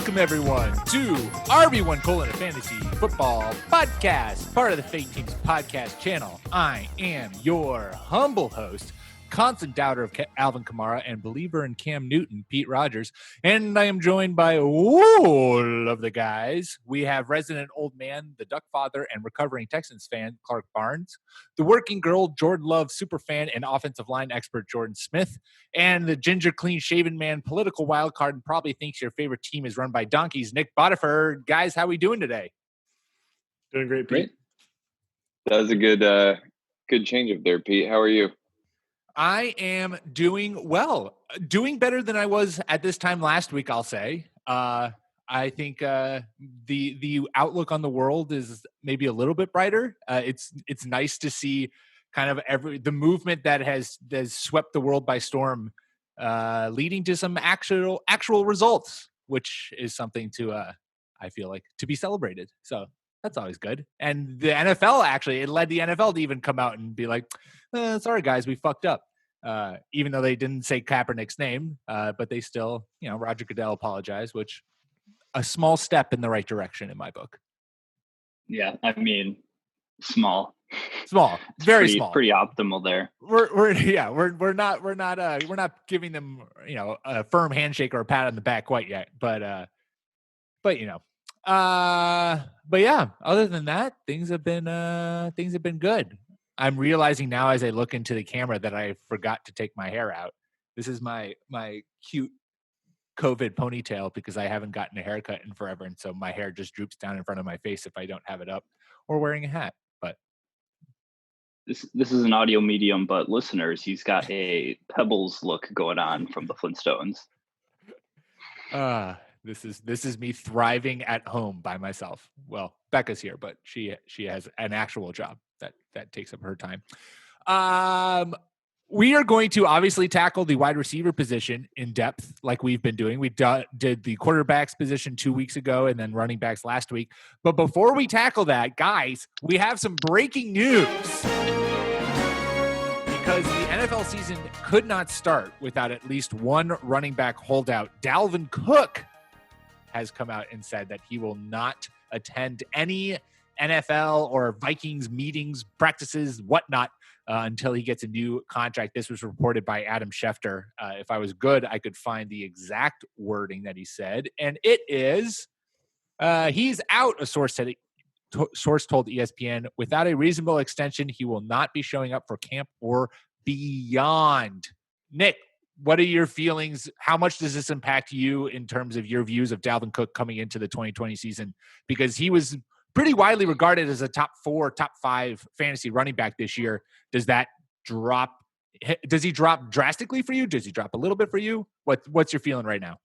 Welcome, everyone, to RB1 Colon, a fantasy football podcast, part of the Fake Teams podcast channel. I am your humble host, constant doubter of Alvin Kamara and believer in Cam Newton, Pete Rogers. And I am joined by all of the guys. We have resident old man, the Duck father, and recovering Texans fan, Clark Barnes. The working girl, Jordan Love superfan and offensive line expert, Jordan Smith. And the ginger, clean-shaven man, political wildcard, and probably thinks your favorite team is run by donkeys, Nick Botifer. Guys, how we doing today? Doing great, Pete. That was a good change up there, Pete. How are you? I am doing well, doing better than I was at this time last week, I'll say. I think the outlook on the world is maybe a little bit brighter. It's nice to see kind of the movement that has swept the world by storm, leading to some actual results, which is something to I feel like to be celebrated. So that's always good. And the NFL it led the NFL to even come out and be like, sorry guys, we fucked up. Even though they didn't say Kaepernick's name, but they still, Roger Goodell apologized, which a small step in the right direction in my book. Yeah, I mean, small, very small, pretty optimal there. We're not giving them, a firm handshake or a pat on the back quite yet, but yeah. Other than that, things have been good. I'm realizing now as I look into the camera that I forgot to take my hair out. This is my cute COVID ponytail because I haven't gotten a haircut in forever, and so my hair just droops down in front of my face if I don't have it up or wearing a hat. But this is an audio medium, but listeners, he's got a Pebbles look going on from the Flintstones. This is me thriving at home by myself. Well, Becca's here, but she has an actual job that takes up her time. We are going to obviously tackle the wide receiver position in depth like we've been doing. We did the quarterbacks position 2 weeks ago and then running backs last week. But before we tackle that, guys, we have some breaking news. Because the NFL season could not start without at least one running back holdout. Dalvin Cook has come out and said that he will not attend any NFL or Vikings meetings, practices, whatnot, until he gets a new contract. This was reported by Adam Schefter. If I was good, I could find the exact wording that he said. And it is, he's out, a source told ESPN. Without a reasonable extension, he will not be showing up for camp or beyond. Nick, what are your feelings? How much does this impact you in terms of your views of Dalvin Cook coming into the 2020 season? Because he was pretty widely regarded as a top 4, top 5 fantasy running back this year. Does he drop drastically for you? Does he drop a little bit for you? What's your feeling right now?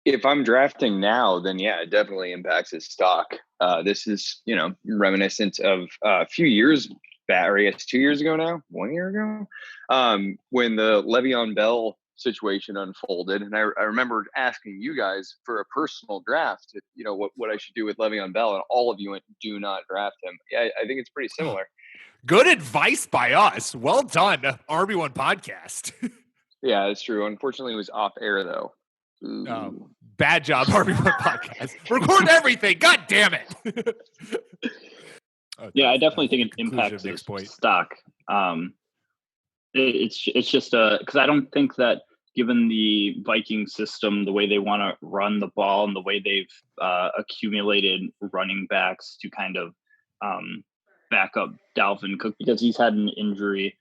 If I'm drafting now, then yeah, it definitely impacts his stock. This is, reminiscent of a few years back, or I guess 2 years ago now, 1 year ago, when the Le'Veon Bell situation unfolded. And I remember asking you guys for a personal draft, what I should do with Le'Veon Bell, and all of you went, do not draft him. Yeah, I think it's pretty similar. Good advice by us. Well done, RB1 podcast. Yeah, that's true. Unfortunately, it was off air though. Bad job, RB1 podcast. Record everything. God damn it. Okay, yeah, I definitely think it impacts his stock. It's just because I don't think that, given the Viking system, the way they want to run the ball and the way they've accumulated running backs to kind of back up Dalvin Cook, because he's had an injury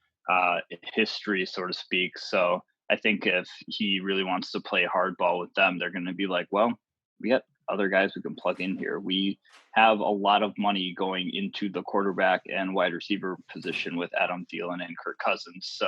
history, so to speak. So I think if he really wants to play hardball with them, they're going to be like, well, we got other guys we can plug in here. We have a lot of money going into the quarterback and wide receiver position with Adam Thielen and Kirk Cousins. So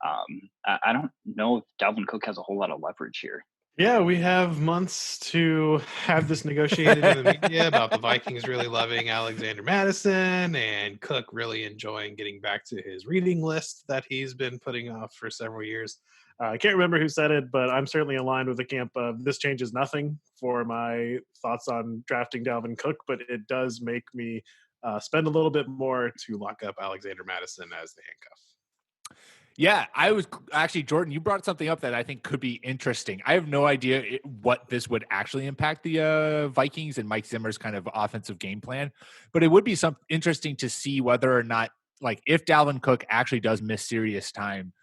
I don't know if Dalvin Cook has a whole lot of leverage here. Yeah, we have months to have this negotiated in the media about the Vikings really loving Alexander Madison and Cook really enjoying getting back to his reading list that he's been putting off for several years. I can't remember who said it, but I'm certainly aligned with the camp of this changes nothing for my thoughts on drafting Dalvin Cook, but it does make me spend a little bit more to lock up Alexander Madison as the handcuff. Yeah, I was actually, Jordan, you brought something up that I think could be interesting. I have no idea what this would actually impact the Vikings and Mike Zimmer's kind of offensive game plan, but it would be interesting to see whether or not, like, if Dalvin Cook actually does miss serious time,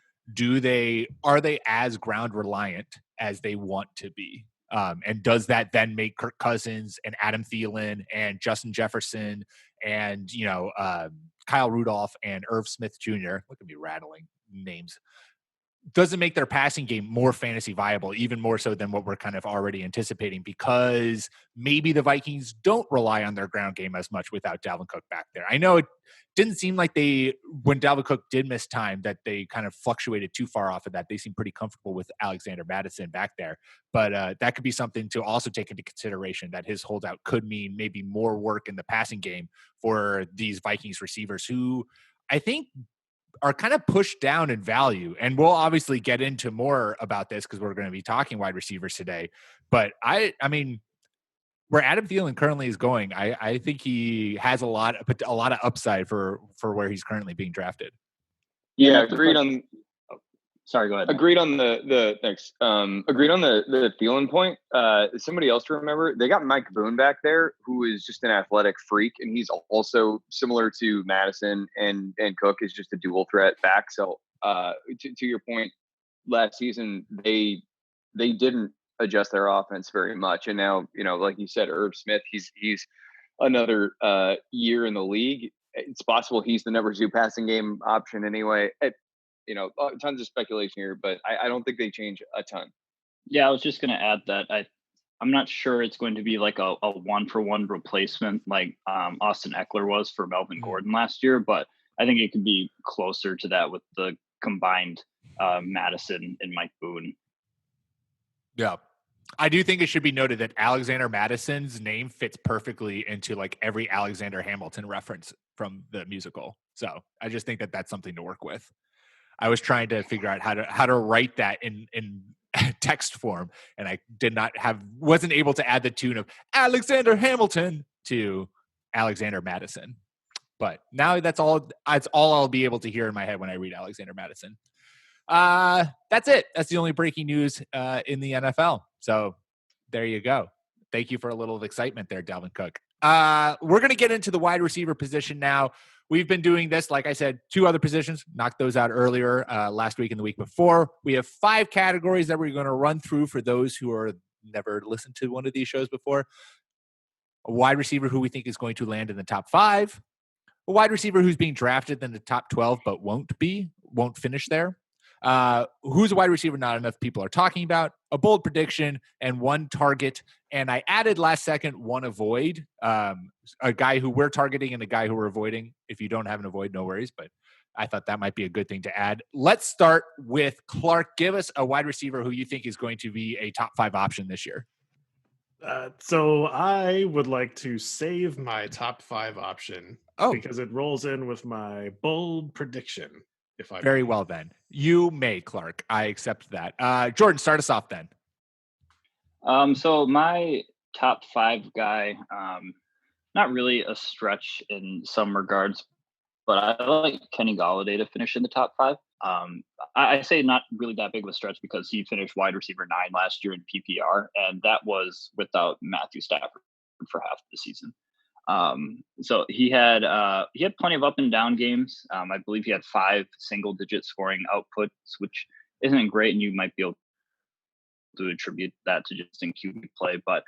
are they as ground reliant as they want to be? And does that then make Kirk Cousins and Adam Thielen and Justin Jefferson and, Kyle Rudolph and Irv Smith Jr., look at me rattling names, doesn't make their passing game more fantasy viable, even more so than what we're kind of already anticipating, because maybe the Vikings don't rely on their ground game as much without Dalvin Cook back there. I know it didn't seem like when Dalvin Cook did miss time, that they kind of fluctuated too far off of that. They seemed pretty comfortable with Alexander Mattison back there, but that could be something to also take into consideration, that his holdout could mean maybe more work in the passing game for these Vikings receivers who I think are kind of pushed down in value. And we'll obviously get into more about this because we're going to be talking wide receivers today. But I mean, where Adam Thielen currently is going, I think he has a lot of upside for where he's currently being drafted. Yeah, agreed on. Sorry, go ahead. Agreed on the thanks. Agreed on the Thielen point. Somebody else to remember, they got Mike Boone back there, who is just an athletic freak, and he's also similar to Madison and Cook, is just a dual threat back. So to your point, last season they didn't adjust their offense very much, and now like you said, Irv Smith, he's another year in the league. It's possible he's the number 2 passing game option anyway. Tons of speculation here, but I don't think they change a ton. Yeah, I was just going to add that I'm not sure it's going to be like a 1-for-1 replacement like Austin Eckler was for Melvin Gordon last year, but I think it could be closer to that with the combined Madison and Mike Boone. Yeah. I do think it should be noted that Alexander Madison's name fits perfectly into like every Alexander Hamilton reference from the musical. So I just think that that's something to work with. I was trying to figure out how to write that in text form, and I wasn't able to add the tune of Alexander Hamilton to Alexander Madison. But now that's all I'll be able to hear in my head when I read Alexander Madison. That's it. That's the only breaking news in the NFL. So there you go. Thank you for a little of excitement there, Dalvin Cook. We're going to get into the wide receiver position now. We've been doing this, like I said, 2 other positions, knocked those out earlier last week and the week before. We have 5 categories that we're going to run through for those who are never listened to one of these shows before. A wide receiver who we think is going to land in the top 5. A wide receiver who's being drafted in the top 12 but won't finish there. Who's a wide receiver not enough people are talking about, a bold prediction, and 1 target. And I added last second 1 avoid, a guy who we're targeting and a guy who we're avoiding. If you don't have an avoid, no worries, but I thought that might be a good thing to add. Let's start with Clark. Give us a wide receiver who you think is going to be a top 5 option this year. So I would like to save my top 5 option because it rolls in with my bold prediction. Very well then. You may, Clark. I accept that. Jordan, start us off then. So my top 5 guy, not really a stretch in some regards, but I like Kenny Golladay to finish in the top 5. I say not really that big of a stretch because he finished wide receiver 9 last year in PPR, and that was without Matthew Stafford for half the season. So he had plenty of up and down games. I believe he had 5 single-digit scoring outputs, which isn't great, and you might be able to attribute that to just in QB play. But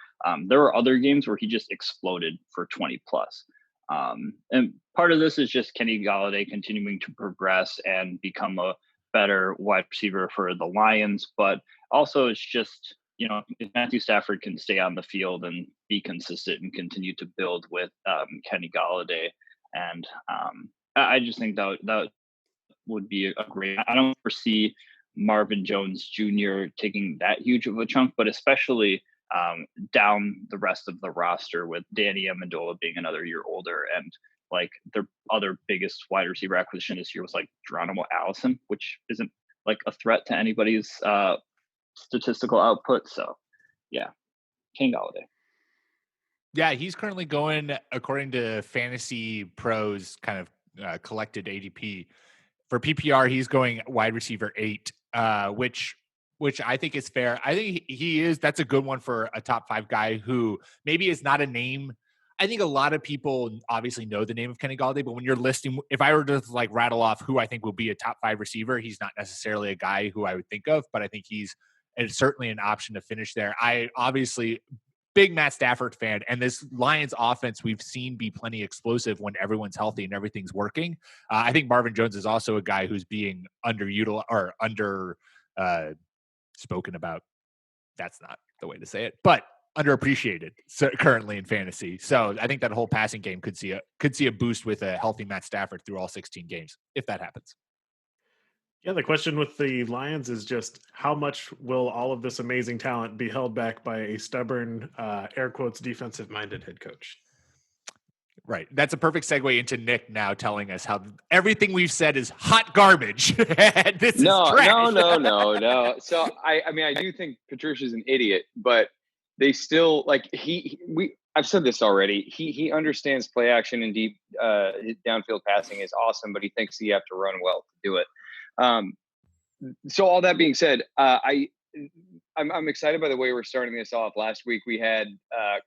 there were other games where he just exploded for 20 plus. And part of this is just Kenny Golladay continuing to progress and become a better wide receiver for the Lions. But also it's just, if Matthew Stafford can stay on the field and be consistent and continue to build with Kenny Golladay. And I just think that would be a great, I don't foresee Marvin Jones Jr. taking that huge of a chunk, but especially down the rest of the roster with Danny Amendola being another year older. And like their other biggest wide receiver acquisition this year was like Geronimo Allison, which isn't like a threat to anybody's statistical output. So yeah, King Golladay. Yeah, he's currently going, according to Fantasy Pros kind of collected ADP, For PPR, he's going wide receiver 8, which I think is fair. I think he is. That's a good one for a top 5 guy who maybe is not a name. I think a lot of people obviously know the name of Kenny Galladay, but when you're listing, if I were to like rattle off who I think will be a top 5 receiver, he's not necessarily a guy who I would think of, but I think it's certainly an option to finish there. I obviously big Matt Stafford fan, and this Lions offense we've seen be plenty explosive when everyone's healthy and everything's working. I think Marvin Jones is also a guy who's being underutilized or spoken about. That's not the way to say it, but underappreciated currently in fantasy. So I think that whole passing game could see a boost with a healthy Matt Stafford through all 16 games if that happens. Yeah, the question with the Lions is just how much will all of this amazing talent be held back by a stubborn, air quotes, defensive-minded head coach? Right. That's a perfect segue into Nick now telling us how everything we've said is hot garbage. This is trash. No. So I mean, I do think Patricia's an idiot, but they still like I've said this already. He understands play action and deep downfield passing is awesome, but he thinks you have to run well to do it. So all that being said, I'm excited by the way we're starting this off. Last week we had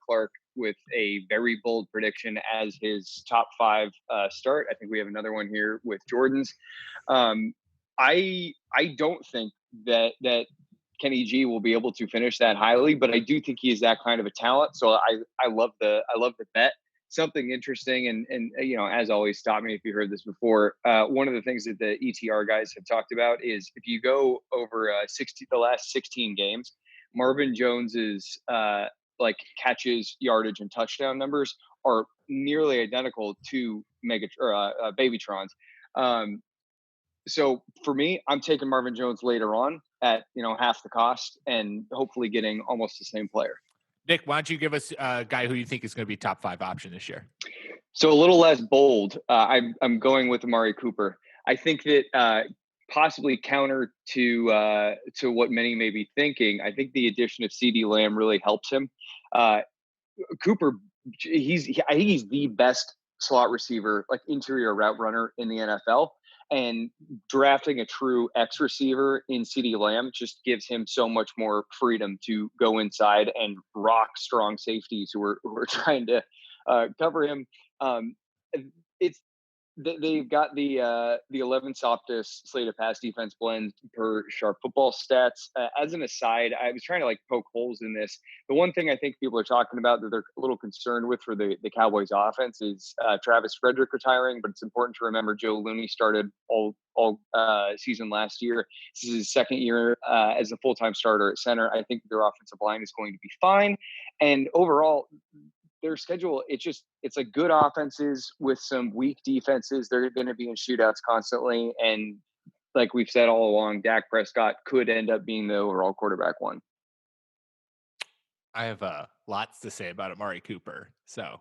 Clark with a very bold prediction as his top 5 start. I think we have another one here with Jordan's. I don't think that Kenny G will be able to finish that highly, but I do think he is that kind of a talent. So I love the bet. Something interesting, and you know, as always, stop me if you heard this before. One of the things that the ETR guys have talked about is if you go over the last 16 games, Marvin Jones's like catches, yardage, and touchdown numbers are nearly identical to Babytron's. So for me, I'm taking Marvin Jones later on at half the cost and hopefully getting almost the same player. Nick, why don't you give us a guy who you think is going to be top 5 option this year? So a little less bold. I'm going with Amari Cooper. I think that possibly counter to what many may be thinking, I think the addition of CeeDee Lamb really helps him. Cooper, I think he's the best slot receiver, like interior route runner in the NFL. And drafting a true X receiver in CeeDee Lamb just gives him so much more freedom to go inside and rock strong safeties who are trying to cover him. They've got the 11 softest slate of pass defense blend per Sharp Football Stats. As an aside, I was trying to poke holes in this. The one thing I think people are talking about that they're a little concerned with for the Cowboys offense is Travis Frederick retiring, but it's important to remember Joe Looney started all season last year. This is his second year as a full-time starter at center. I think their offensive line is going to be fine. And overall, their schedule, it's like good offenses with some weak defenses. They're going to be in shootouts constantly. And like we've said all along, Dak Prescott could end up being the overall quarterback one. I have lots to say about Amari Cooper. So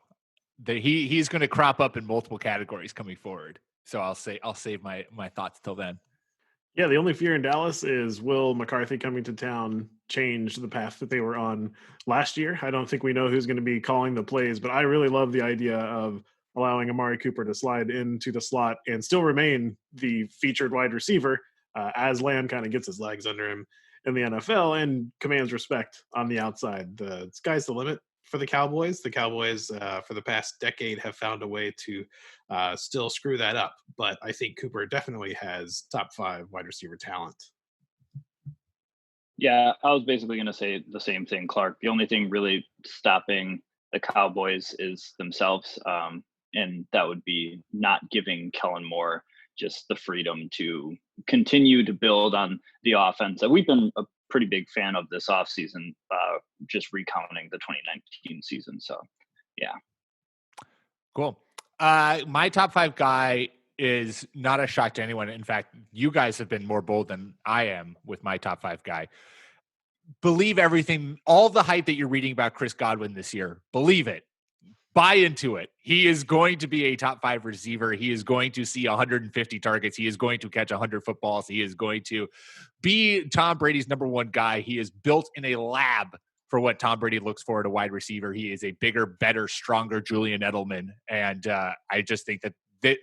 he's going to crop up in multiple categories coming forward. So I'll save my thoughts till then. Yeah, the only fear in Dallas is will McCarthy coming to town change the path that they were on last year? I don't think we know who's going to be calling the plays, but I really love the idea of allowing Amari Cooper to slide into the slot and still remain the featured wide receiver as Lamb kind of gets his legs under him in the NFL and commands respect on the outside. The sky's the limit for the Cowboys. The Cowboys for the past decade have found a way to still screw that up. But I think Cooper definitely has top 5 wide receiver talent. Yeah, I was basically going to say the same thing, Clark. The only thing really stopping the Cowboys is themselves. And that would be not giving Kellen Moore just the freedom to continue to build on the offense. We've been a pretty big fan of this offseason, just recounting the 2019 season. So, yeah. Cool. My top 5 guy is not a shock to anyone. In fact, you guys have been more bold than I am with my top 5 guy. Believe everything, all the hype that you're reading about Chris Godwin this year. Believe it. Buy into it. He is going to be a top 5 receiver. He is going to see 150 targets. He is going to catch 100 footballs. He is going to be Tom Brady's number 1 guy. He is built in a lab for what Tom Brady looks for at a wide receiver. He is a bigger, better, stronger Julian Edelman. And I just think that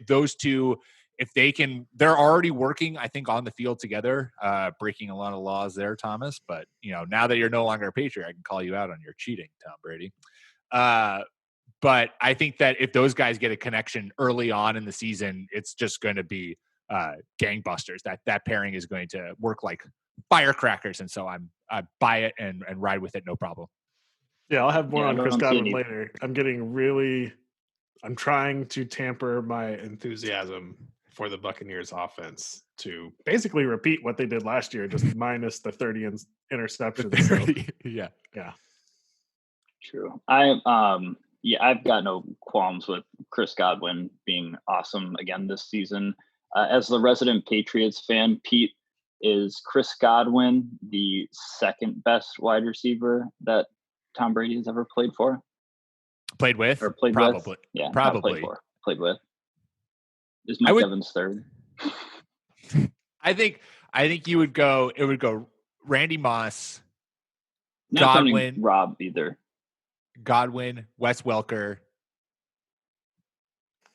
those two if they can, they're already working, I think, on the field together, breaking a lot of laws there, Thomas. But, now that you're no longer a Patriot, I can call you out on your cheating, Tom Brady. But I think that if those guys get a connection early on in the season, it's just going to be gangbusters. That pairing is going to work like firecrackers. And so I buy it and ride with it, no problem. Yeah, I'll have more on Chris Godwin any- later. I'm trying to tamper my enthusiasm for the Buccaneers offense to basically repeat what they did last year, just minus the 30 interceptions. 30, yeah. True. I've got no qualms with Chris Godwin being awesome again this season. As the resident Patriots fan, Pete, is Chris Godwin the second best wide receiver that Tom Brady has ever played for? Played with? Or played probably. with? Yeah, probably. Played with. Is Mike Evans third? I think it would go Randy Moss, Not Godwin, Rob either. Godwin, Wes Welker,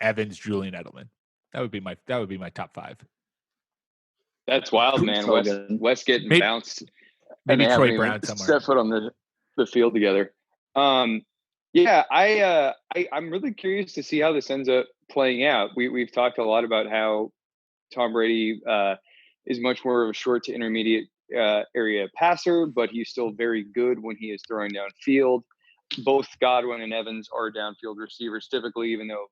Evans, Julian Edelman. That would be my top 5. That's wild, man. So Wes getting maybe, bounced. Maybe and Troy Brown somewhere. Set foot on the field together. Yeah, I'm really curious to see how this ends up playing out. We've talked a lot about how Tom Brady is much more of a short to intermediate area passer, but he's still very good when he is throwing downfield. Both Godwin and Evans are downfield receivers typically, even though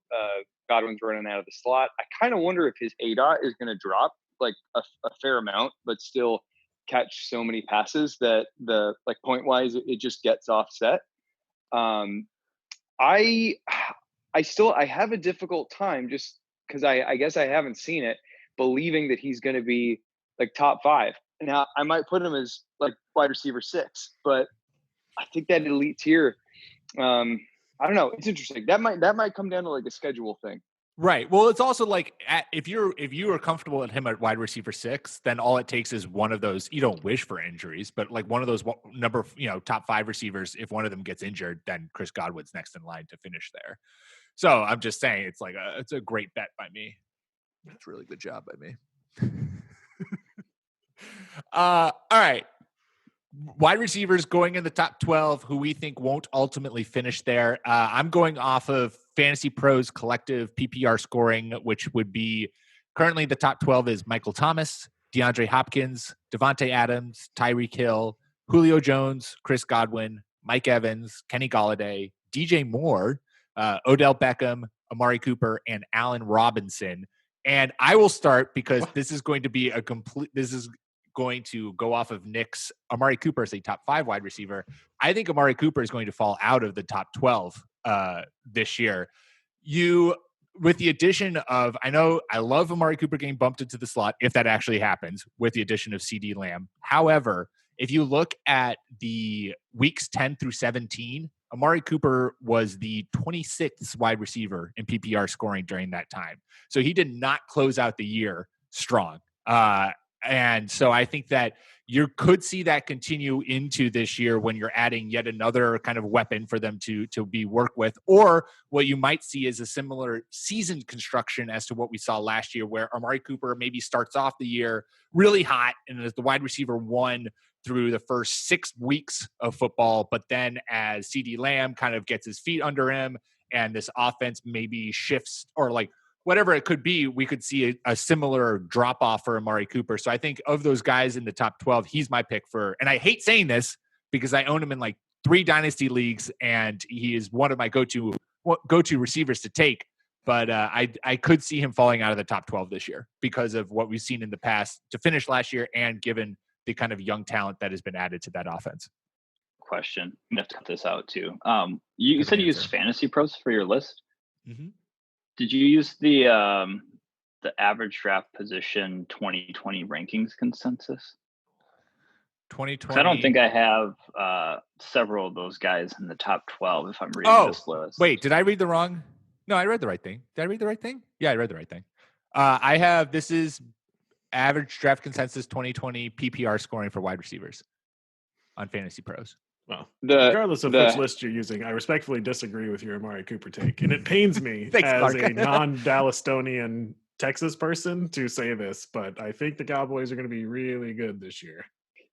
Godwin's running out of the slot. I kind of wonder if his ADOT is going to drop like a fair amount, but still catch so many passes that the point wise it just gets offset. I have a difficult time just because I guess I haven't seen it, believing that he's going to be like top 5. Now I might put him as like wide receiver 6, but I think that elite tier. I don't know. It's interesting. That might come down to like a schedule thing. Right. Well, it's also like if you are comfortable with him at wide receiver 6, then all it takes is one of those. You don't wish for injuries, but like one of those top 5 receivers. If one of them gets injured, then Chris Godwin's next in line to finish there. So I'm just saying it's like it's a great bet by me. That's a really good job by me. All right. Wide receivers going in the top 12 who we think won't ultimately finish there. I'm going off of Fantasy Pros collective PPR scoring, which would be currently the top 12 is Michael Thomas, DeAndre Hopkins, Devontae Adams, Tyreek Hill, Julio Jones, Chris Godwin, Mike Evans, Kenny Golladay, DJ Moore, Odell Beckham, Amari Cooper, and Allen Robinson. And I will start because this is going to be going to go off of Nick's Amari Cooper as a top 5 wide receiver. I think Amari Cooper is going to fall out of the top 12 this year. With the addition of, I know I love Amari Cooper getting bumped into the slot if that actually happens with the addition of CD Lamb. However, if you look at the weeks 10 through 17, Amari Cooper was the 26th wide receiver in PPR scoring during that time. So he did not close out the year strong. And so I think that you could see that continue into this year when you're adding yet another kind of weapon for them to be worked with. Or what you might see is a similar season construction as to what we saw last year, where Amari Cooper maybe starts off the year really hot and is the wide receiver 1 through the first 6 weeks of football. But then as CD Lamb kind of gets his feet under him and this offense maybe shifts or like whatever it could be, we could see a similar drop-off for Amari Cooper. So I think of those guys in the top 12, he's my pick for, and I hate saying this because I own him in like 3 dynasty leagues and he is one of my go-to receivers to take. But I could see him falling out of the top 12 this year because of what we've seen in the past to finish last year and given the kind of young talent that has been added to that offense. Question. I'm going to have to cut this out too. You said you use Fantasy Pros for your list? Mm-hmm. Did you use the average draft position 2020 rankings consensus? 2020. I don't think I have several of those guys in the top 12 if I'm reading this list. Wait, did I read the wrong? No, I read the right thing. Did I read the right thing? Yeah, I read the right thing. This is average draft consensus 2020 PPR scoring for wide receivers on Fantasy Pros. Well, regardless of which list you're using, I respectfully disagree with your Amari Cooper take. And it pains me Thanks, as Mark. a non-Dallastonian Texas person to say this, but I think the Cowboys are going to be really good this year.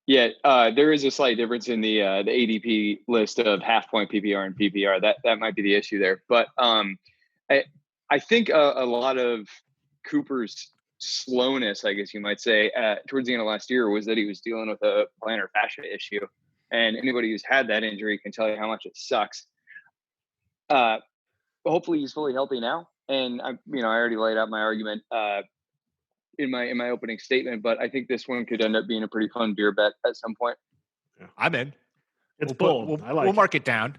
Yeah, there is a slight difference in the ADP list of half point PPR and PPR. That might be the issue there. But I think a lot of Cooper's slowness, I guess you might say, towards the end of last year was that he was dealing with a plantar fascia issue, and anybody who's had that injury can tell you how much it sucks. Hopefully, he's fully healthy now, and I already laid out my argument in my opening statement, but I think this one could end up being a pretty fun beer bet at some point. Yeah. I'm in. It's bold. I like we'll it. mark it down.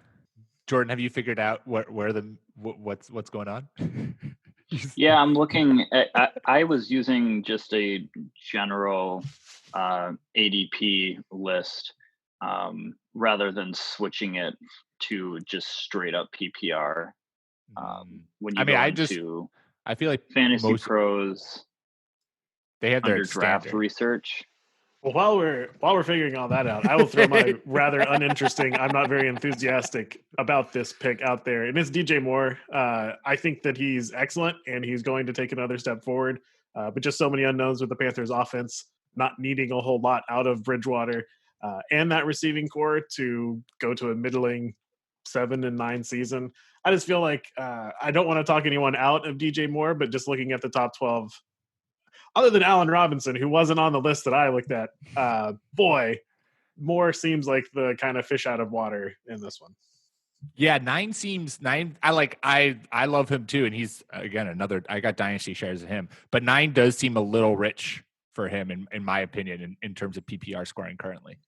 Jordan, have you figured out what's going on? Yeah, I'm looking at, I was using just a general ADP list rather than switching it to just straight up PPR. When you I feel like Fantasy Pros, they have their under draft standard research. Well, while we're figuring all that out, I will throw my rather uninteresting, I'm not very enthusiastic about this pick out there, and it's DJ Moore. I think that he's excellent, and he's going to take another step forward, but just so many unknowns with the Panthers offense, not needing a whole lot out of Bridgewater, and that receiving core to go to a middling 7-9 season. I just feel like I don't want to talk anyone out of DJ Moore, but just looking at the top 12, other than Allen Robinson, who wasn't on the list that I looked at, boy, Moore seems like the kind of fish out of water in this one. Yeah, 9 seems 9. I love him too, and he's again another. I got dynasty shares of him, but 9 does seem a little rich for him, in my opinion, in terms of PPR scoring currently.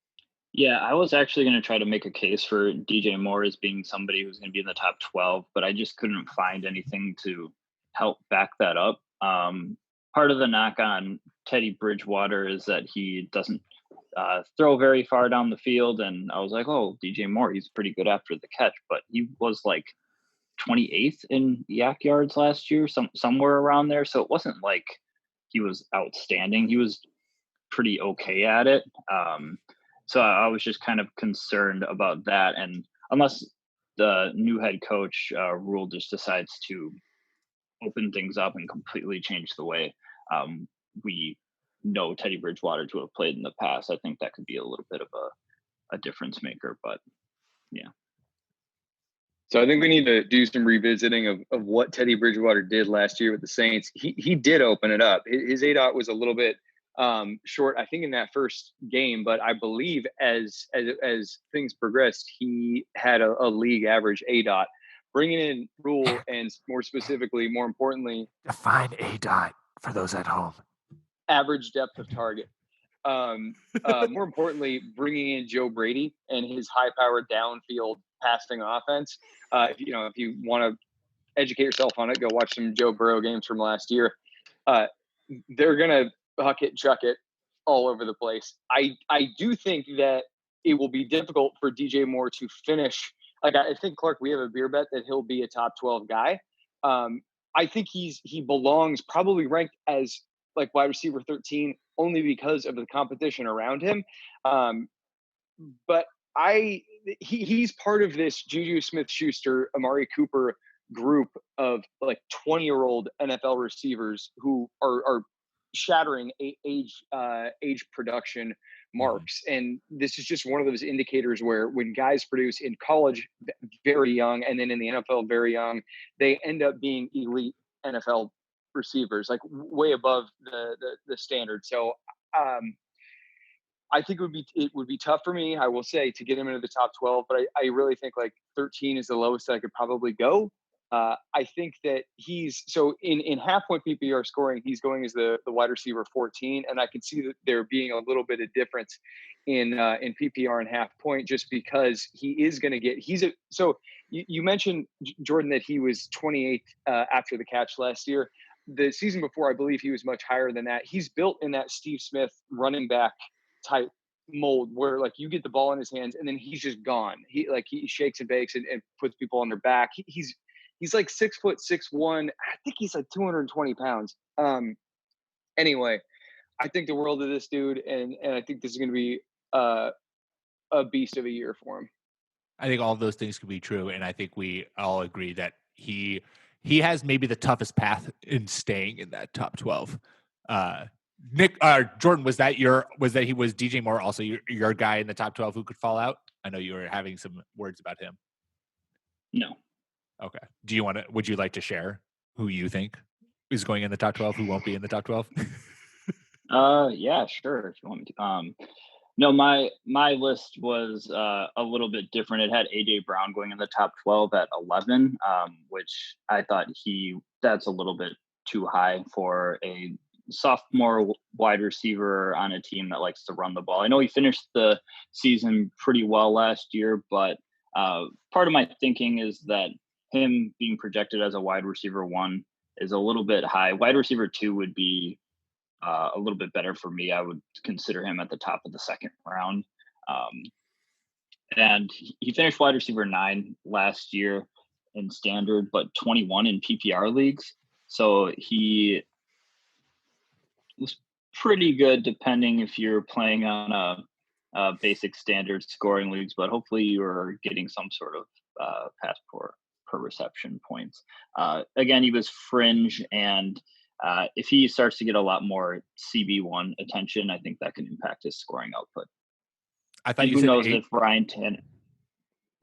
Yeah, I was actually going to try to make a case for DJ Moore as being somebody who's going to be in the top 12, but I just couldn't find anything to help back that up. Part of the knock on Teddy Bridgewater is that he doesn't throw very far down the field. And I was like, oh, DJ Moore, he's pretty good after the catch. But he was like 28th in yak yards last year, somewhere around there. So it wasn't like he was outstanding. He was pretty okay at it. So I was just kind of concerned about that. And unless the new head coach Rule just decides to open things up and completely change the way we know Teddy Bridgewater to have played in the past, I think that could be a little bit of a difference maker. But yeah. So I think we need to do some revisiting of what Teddy Bridgewater did last year with the Saints. He did open it up. His ADOT was a little bit short, I think, in that first game, but I believe as things progressed, he had a league average ADOT. Bringing in Rule and more specifically, more importantly, define ADOT for those at home. Average depth of target. More importantly, bringing in Joe Brady and his high-powered downfield passing offense. If you want to educate yourself on it, go watch some Joe Burrow games from last year. They're gonna huck it, chuck it all over the place. I do think that it will be difficult for DJ Moore to finish. Like, I think, Clark, we have a beer bet that he'll be a top 12 guy. I think he belongs probably ranked as like wide receiver 13 only because of the competition around him. But he's part of this Juju Smith-Schuster, Amari Cooper group of like 20-year-old NFL receivers who are shattering age production marks. And this is just one of those indicators where when guys produce in college very young and then in the NFL very young, they end up being elite NFL receivers, like way above the standard. So I think it would be tough for me, I will say, to get him into the top 12, but I really think like 13 is the lowest I could probably go. I think that he's so in half point PPR scoring, he's going as the wide receiver 14, and I can see that there being a little bit of difference in PPR and half point just because he is going to get you mentioned, Jordan, that he was 28th after the catch last year. The season before, I believe he was much higher than that. He's built in that Steve Smith running back type mold where like you get the ball in his hands and then he's just gone. He shakes and bakes and puts people on their back. He's like 6'6'1". I think he's like 220 pounds. Anyway, I think the world of this dude, and I think this is going to be a beast of a year for him. I think all of those things could be true, and I think we all agree that he he has maybe the toughest path in staying in that top 12. Jordan, was that he was DJ Moore also your guy in the top 12 who could fall out? I know you were having some words about him. No. Okay. Would you like to share who you think is going in the top 12, who won't be in the top 12? Yeah, sure. If you want me to. No, my list was a little bit different. It had AJ Brown going in the top 12 at 11, which I thought that's a little bit too high for a sophomore wide receiver on a team that likes to run the ball. I know he finished the season pretty well last year, but part of my thinking is that him being projected as a wide receiver 1 is a little bit high. Wide receiver 2 would be a little bit better for me. I would consider him at the top of the second round. And he finished wide receiver 9 last year in standard, but 21 in PPR leagues. So he was pretty good, depending if you're playing on a basic standard scoring leagues, but hopefully you're getting some sort of pass per reception points. Again, he was fringe, and if he starts to get a lot more CB1 attention, I think that can impact his scoring output. I thought who knows if Ryan Tannehill.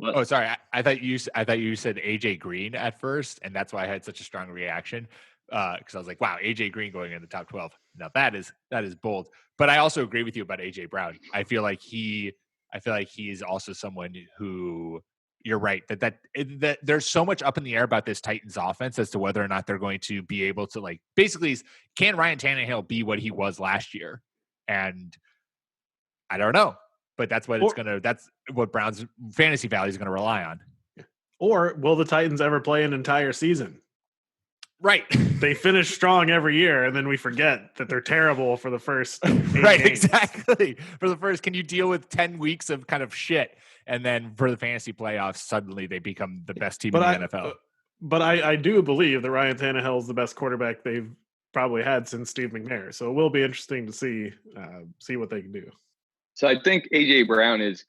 Oh, sorry. I thought you said AJ Green at first, and that's why I had such a strong reaction. Because I was like, wow, AJ Green going in the top 12. Now that is bold. But I also agree with you about AJ Brown. I feel like he is also someone who, you're right, that there's so much up in the air about this Titans offense as to whether or not they're going to be able to, like, basically, can Ryan Tannehill be what he was last year? And I don't know. But that's what Brown's fantasy value is going to rely on. Or will the Titans ever play an entire season? Right. They finish strong every year, and then we forget that they're terrible for the first 8 right, games. Exactly. For the first, can you deal with 10 weeks of kind of shit? And then for the fantasy playoffs, suddenly they become the best team in the NFL. But I do believe that Ryan Tannehill is the best quarterback they've probably had since Steve McNair. So it will be interesting to see what they can do. So I think AJ Brown is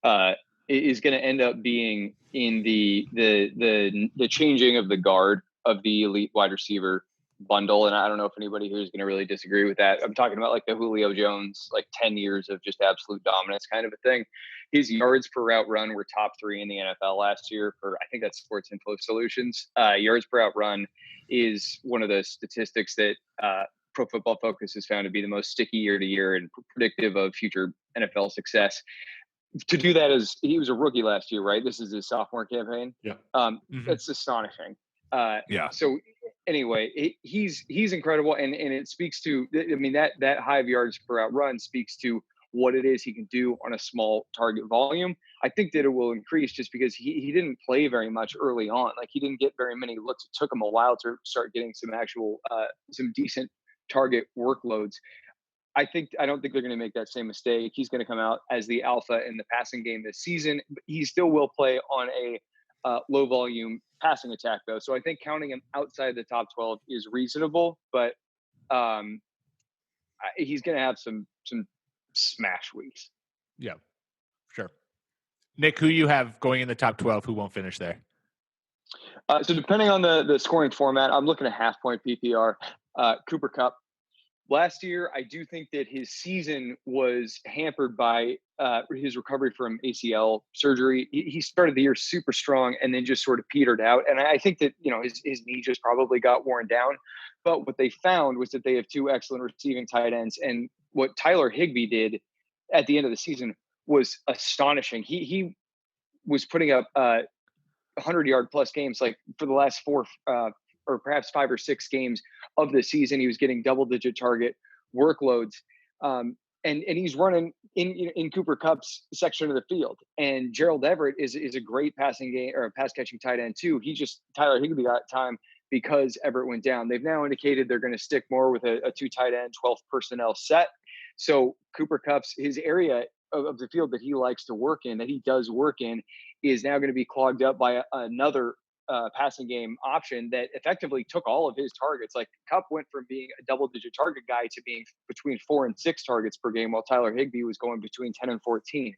going to end up being in the changing of the guard of the elite wide receiver bundle. And I don't know if anybody here is going to really disagree with that. I'm talking about like the Julio Jones, like 10 years of just absolute dominance kind of a thing. His yards per route run were top 3 in the NFL last year for, I think that's Sports Info Solutions. Yards per route run is one of the statistics that Pro Football Focus has found to be the most sticky year to year and predictive of future NFL success. To do that, as he was a rookie last year, right? This is his sophomore campaign. Yeah. That's astonishing. Yeah. So anyway, he's incredible. And it speaks to, I mean, that high of yards per route run speaks to what it is he can do on a small target volume. I think that it will increase just because he didn't play very much early on. Like, he didn't get very many looks. It took him a while to start getting some actual, some decent target workloads. I don't think they're going to make that same mistake. He's going to come out as the alpha in the passing game this season. He still will play on a low volume passing attack, though. So I think counting him outside the top 12 is reasonable, but he's going to have some smash weeks. Yeah, sure. Nick, who you have going in the top 12 who won't finish there? So depending on the scoring format, I'm looking at half point PPR. Cooper Kupp. Last year, I do think that his season was hampered by his recovery from ACL surgery. He started the year super strong and then just sort of petered out. And I think that, his knee just probably got worn down. But what they found was that they have 2 excellent receiving tight ends. And what Tyler Higbee did at the end of the season was astonishing. He was putting up 100-yard plus games like for the last 4 or perhaps 5 or 6 games of the season. He was getting double-digit target workloads, and he's running in Cooper Kupp's section of the field. And Gerald Everett is a great passing game or pass catching tight end too. Tyler Higbee got time because Everett went down. They've now indicated they're going to stick more with a 2 tight end, 12 personnel set. So Cooper Kupp's his area of the field that he likes to work in, that he does work in, is now going to be clogged up by another passing game option that effectively took all of his targets. Like, Kupp went from being a double-digit target guy to being between 4 and 6 targets per game, while Tyler Higbee was going between 10 and 14.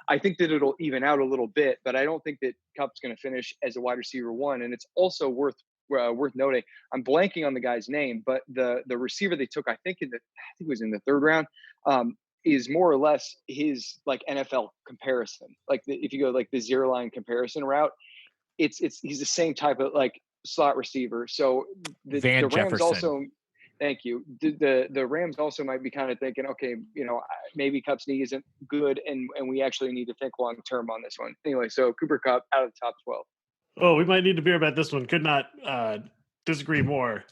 I think that it'll even out a little bit, but I don't think that Kupp's going to finish as a wide receiver 1. And it's also worth worth noting. I'm blanking on the guy's name, but the receiver they took, I think it was in the third round, is more or less his like NFL comparison. Like if you go like the zero line comparison route, he's the same type of like slot receiver. So the Rams Jefferson. also, thank you. The Rams also might be kind of thinking, okay, maybe Kupp's knee isn't good, and we actually need to think long term on this one. Anyway, so Cooper Kupp out of the top 12. Oh, we might need to beer about this one. Could not disagree more.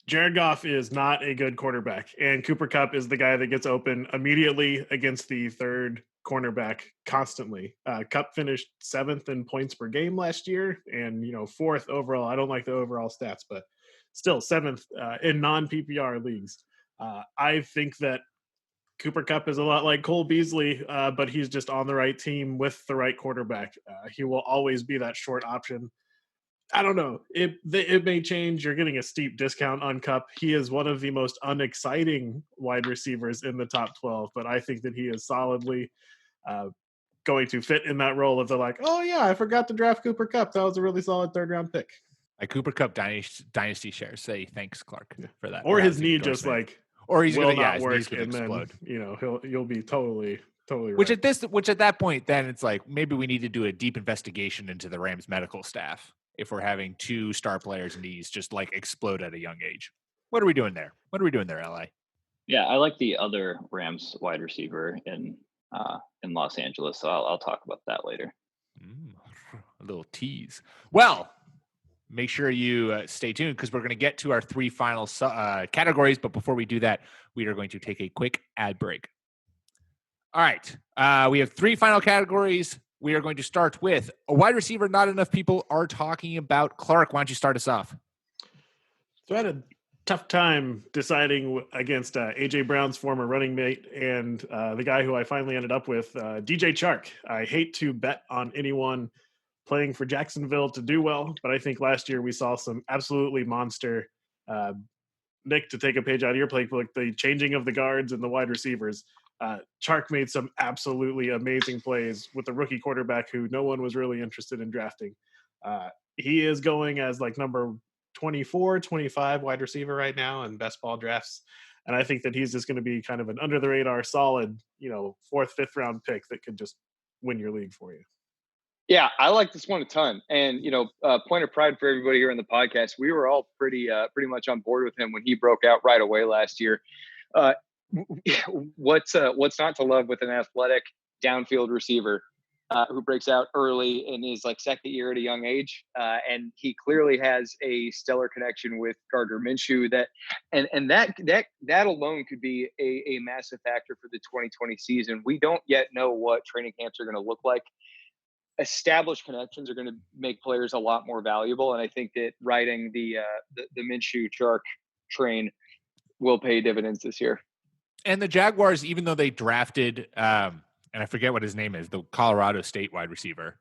Jared Goff is not a good quarterback, and Cooper Kupp is the guy that gets open immediately against the third cornerback constantly. Kupp finished 7th in points per game last year, and 4th overall. I don't like the overall stats, but still 7th in non-PPR leagues. I think that Cooper Kupp is a lot like Cole Beasley, but he's just on the right team with the right quarterback. He will always be that short option. I don't know. It may change. You're getting a steep discount on Kupp. He is one of the most unexciting wide receivers in the top 12, but I think that he is solidly going to fit in that role if they're like, oh, yeah, I forgot to draft Cooper Kupp. That was a really solid third-round pick. A Cooper Kupp dynasty shares. Say thanks, Clark, for that. Or his knee just like or he's will gonna, not work, and explode. Then you'll be totally right. Which at that point, then it's like maybe we need to do a deep investigation into the Rams medical staff if we're having 2 star players' knees just like explode at a young age. What are we doing there? LA? Yeah, I like the other Rams wide receiver in Los Angeles, so I'll talk about that later. A little tease. Well, make sure you stay tuned because we're going to get to our 3 final categories. But before we do that, we are going to take a quick ad break. All right. We have 3 final categories. We are going to start with a wide receiver not enough people are talking about. Clark, why don't you start us off? So I had a tough time deciding against A.J. Brown's former running mate and the guy who I finally ended up with, DJ Chark. I hate to bet on anyone playing for Jacksonville to do well, but I think last year we saw some absolutely monster. Nick, to take a page out of your playbook, the changing of the guards and the wide receivers. Chark made some absolutely amazing plays with a rookie quarterback who no one was really interested in drafting. He is going as like number 24, 25 wide receiver right now in best ball drafts. And I think that he's just going to be kind of an under the radar, solid, 4th, 5th round pick that could just win your league for you. Yeah, I like this one a ton. And, point of pride for everybody here on the podcast. We were all pretty much on board with him when he broke out right away last year. What's not to love with an athletic downfield receiver who breaks out early in his like second year at a young age, and he clearly has a stellar connection with Gardner Minshew. That alone could be a massive factor for the 2020 season. We don't yet know what training camps are going to look like. Established connections are going to make players a lot more valuable, and I think that riding the Minshew Chark train will pay dividends this year. And the Jaguars, even though they drafted, and I forget what his name is, the Colorado State wide receiver,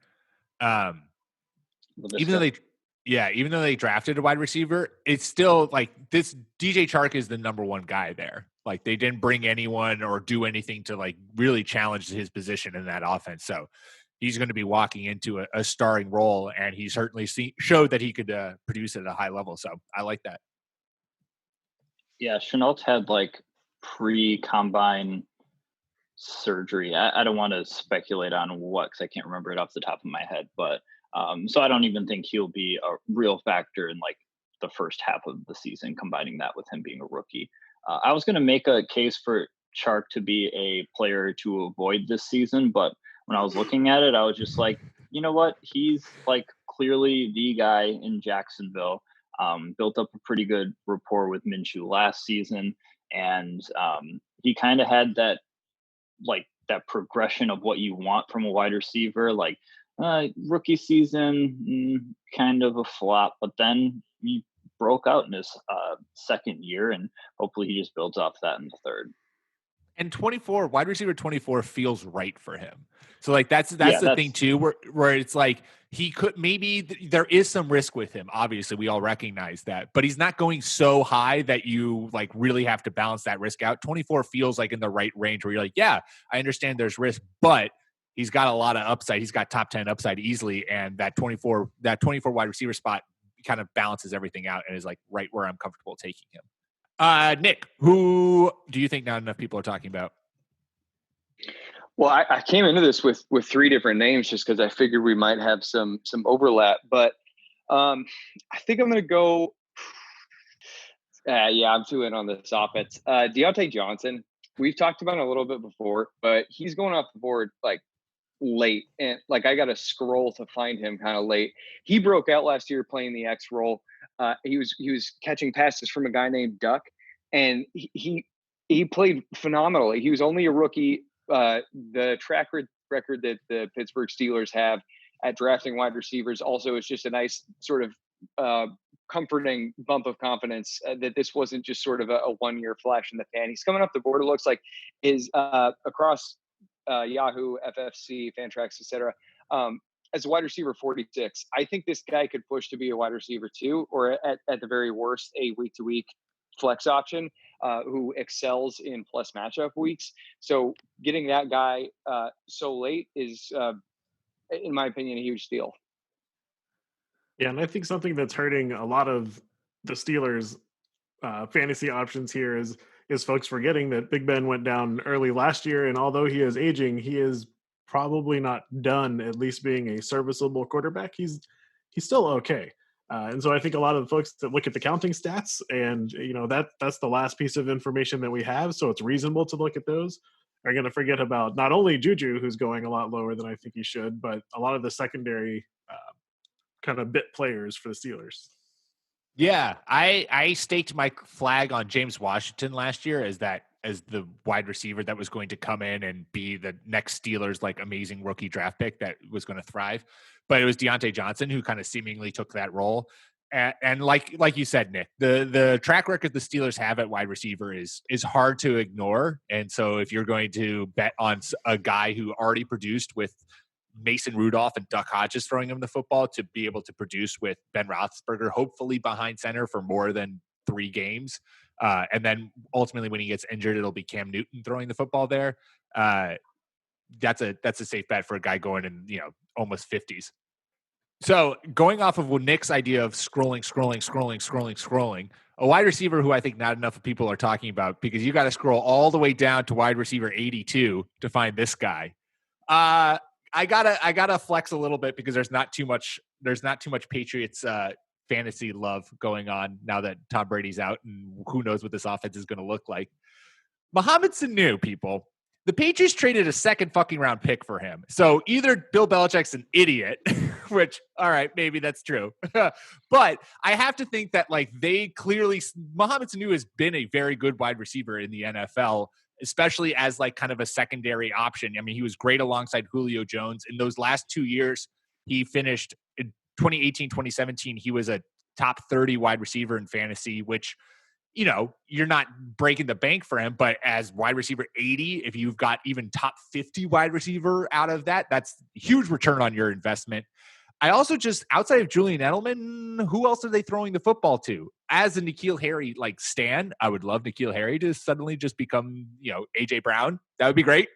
even though they drafted a wide receiver, it's still like this DJ Chark is the number 1 guy there. Like they didn't bring anyone or do anything to like really challenge his position in that offense. So he's going to be walking into a starring role, and he certainly showed that he could produce at a high level. So I like that. Yeah, Chenault had like pre-combine surgery. I don't want to speculate on what, because I can't remember it off the top of my head. But so I don't even think he'll be a real factor in like the first half of the season, combining that with him being a rookie. I was going to make a case for Chark to be a player to avoid this season, but when I was looking at it, I was just like, you know what? He's like clearly the guy in Jacksonville. Built up a pretty good rapport with Minshew last season. And he kind of had that progression of what you want from a wide receiver, like rookie season, kind of a flop, but then he broke out in his second year, and hopefully he just builds off that in the third. And 24, wide receiver 24 feels right for him. So like that's the thing too, where it's like he could maybe there is some risk with him. Obviously, we all recognize that, but he's not going so high that you like really have to balance that risk out. 24 feels like in the right range where you're like, yeah, I understand there's risk, but he's got a lot of upside. He's got top 10 upside easily, and that 24 wide receiver spot kind of balances everything out and is like right where I'm comfortable taking him. Nick, who do you think not enough people are talking about? Well, I came into this with 3 different names just because I figured we might have some overlap, but I think I'm going to go. Yeah, I'm too in on this offense. Deontay Johnson, we've talked about it a little bit before, but he's going off the board like late, and like I got to scroll to find him kind of late. He broke out last year playing the X role. He was catching passes from a guy named Duck, and he played phenomenally. He was only a rookie. The track record that the Pittsburgh Steelers have at drafting wide receivers also is just a nice sort of comforting bump of confidence that this wasn't just sort of a 1-year flash in the pan. He's coming up the board. It looks like is across Yahoo, FFC, Fantrax, etc. As a wide receiver 46, I think this guy could push to be a wide receiver 2, or at the very worst, a week-to-week flex option who excels in plus matchup weeks. So getting that guy so late is, in my opinion, a huge steal. Yeah, and I think something that's hurting a lot of the Steelers' fantasy options here is folks forgetting that Big Ben went down early last year, and although he is aging, he is probably not done at least being a serviceable quarterback. He's still okay. And so I think a lot of the folks that look at the counting stats and that's the last piece of information that we have, so it's reasonable to look at those, are going to forget about not only Juju, who's going a lot lower than I think he should, but a lot of the secondary kind of bit players for the Steelers. Yeah, I staked my flag on James Washington last year as the wide receiver that was going to come in and be the next Steelers like amazing rookie draft pick that was going to thrive. But it was Deontay Johnson who kind of seemingly took that role. And like you said, Nick, the track record the Steelers have at wide receiver is hard to ignore. And so if you're going to bet on a guy who already produced with Mason Rudolph and Duck Hodges throwing him the football to be able to produce with Ben Roethlisberger, hopefully behind center for more than 3 games. And then ultimately when he gets injured, it'll be Cam Newton throwing the football there. That's a safe bet for a guy going in, almost 50s. So going off of Nick's idea of scrolling, a wide receiver who I think not enough people are talking about, because you got to scroll all the way down to wide receiver 82 to find this guy. I gotta flex a little bit because there's not too much Patriots fantasy love going on now that Tom Brady's out, and who knows what this offense is going to look like. Mohamed Sanu, people. The Patriots traded a second fucking round pick for him. So either Bill Belichick's an idiot, which, all right, maybe that's true. But I have to think that they clearly, Mohamed Sanu has been a very good wide receiver in the NFL, especially as kind of a secondary option. I mean, he was great alongside Julio Jones. In those last 2 years, he finished in 2018, 2017. He was a top 30 wide receiver in fantasy, which, you're not breaking the bank for him, but as wide receiver 80, if you've got even top 50 wide receiver out of that, that's a huge return on your investment. I also just, outside of Julian Edelman, who else are they throwing the football to? As a N'Keal Harry stan, I would love N'Keal Harry to suddenly just become, AJ Brown. That would be great.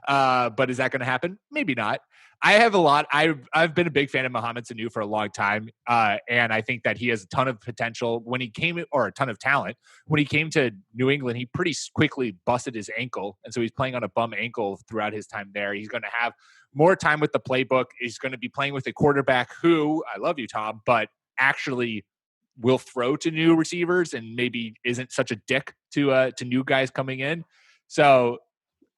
But is that going to happen? Maybe not. I have a lot. I've been a big fan of Mohamed Sanu for a long time, and I think that he has a ton of potential. Or a ton of talent. When he came to New England, he pretty quickly busted his ankle, and so he's playing on a bum ankle throughout his time there. He's going to have more time with the playbook. He's going to be playing with a quarterback who, I love you, Tom, but actually will throw to new receivers and maybe isn't such a dick to new guys coming in. So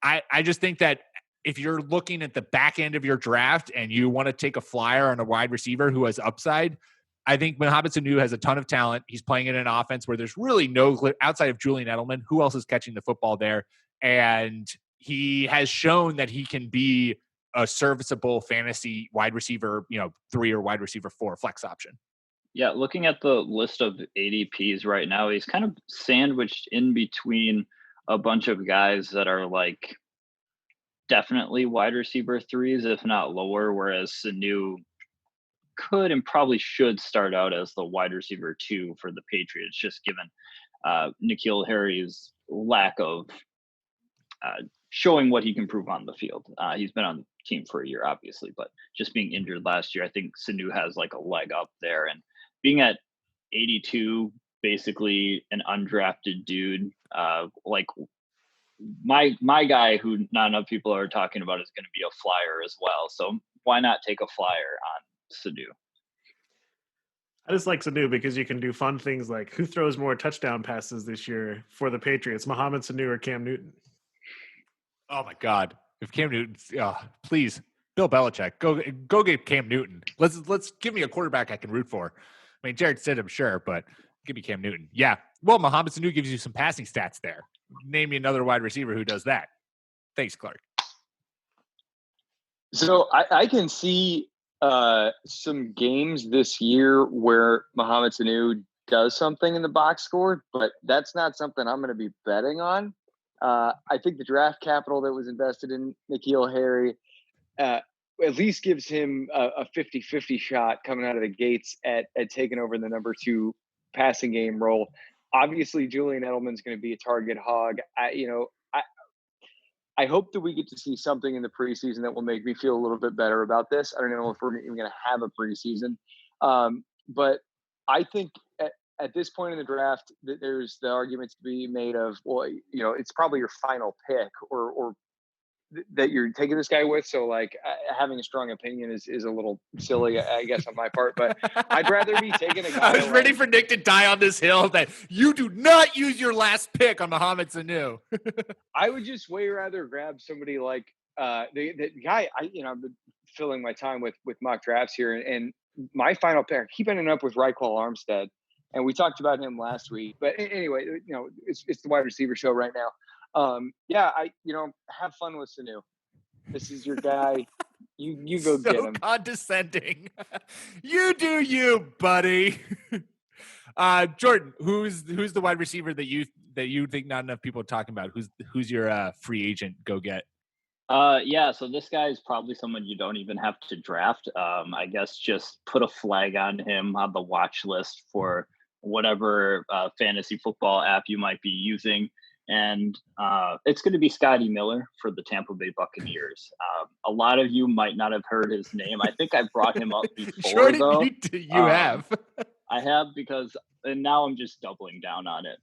I just think that if you're looking at the back end of your draft and you want to take a flyer on a wide receiver who has upside, I think Mohamed Sanu has a ton of talent. He's playing in an offense where there's really no, outside of Julian Edelman, who else is catching the football there? And he has shown that he can be a serviceable fantasy wide receiver, 3 or wide receiver 4 flex option. Yeah, looking at the list of ADPs right now, he's kind of sandwiched in between a bunch of guys that are definitely wide receiver 3s, if not lower, whereas Sanu could and probably should start out as the wide receiver 2 for the Patriots, just given N'Keal Harry's lack of showing what he can prove on the field. He's been on the team for a year, obviously, but just being injured last year, I think Sanu has a leg up there. And being at 82, basically an undrafted dude, like my guy who not enough people are talking about is going to be a flyer as well. So why not take a flyer on Sanu? I just like Sanu because you can do fun things like who throws more touchdown passes this year for the Patriots, Mohamed Sanu or Cam Newton? Oh my God! If Cam Newton, please, Bill Belichick, go get Cam Newton. Let's give me a quarterback I can root for. I mean, Jared Stidham, sure, but give me Cam Newton. Yeah. Well, Mohamed Sanu gives you some passing stats there. Name me another wide receiver who does that. Thanks, Clark. So I can see some games this year where Mohamed Sanu does something in the box score, but that's not something I'm going to be betting on. I think the draft capital that was invested in N'Keal Harry at least gives him a 50-50 shot coming out of the gates at taking over the number 2 passing game role. Obviously, Julian Edelman's going to be a target hog. I hope that we get to see something in the preseason that will make me feel a little bit better about this. I don't know if we're even going to have a preseason. But I think at this point in the draft, there's the argument to be made of, well, it's probably your final pick or that you're taking this guy with. So like having a strong opinion is a little silly, I guess, on my part, but I'd rather be taking a guy. I was ready for Nick to die on this hill that you do not use your last pick on Mohamed Sanu. I would just way rather grab somebody like the guy. I've been filling my time with mock drafts here, and my final pick, I keep ending up with Raekwon Armstead, and we talked about him last week. But anyway, it's the wide receiver show right now. Have fun with Sanu. This is your guy. You go so get him. Condescending. You do you, buddy. Jordan, who's the wide receiver that you think not enough people are talking about? Who's your free agent go get? So this guy is probably someone you don't even have to draft. I guess just put a flag on him on the watch list for whatever fantasy football app you might be using. And it's going to be Scotty Miller for the Tampa Bay Buccaneers. A lot of you might not have heard his name. I think I brought him up before, Jordan, though. You have. I have and now I'm just doubling down on it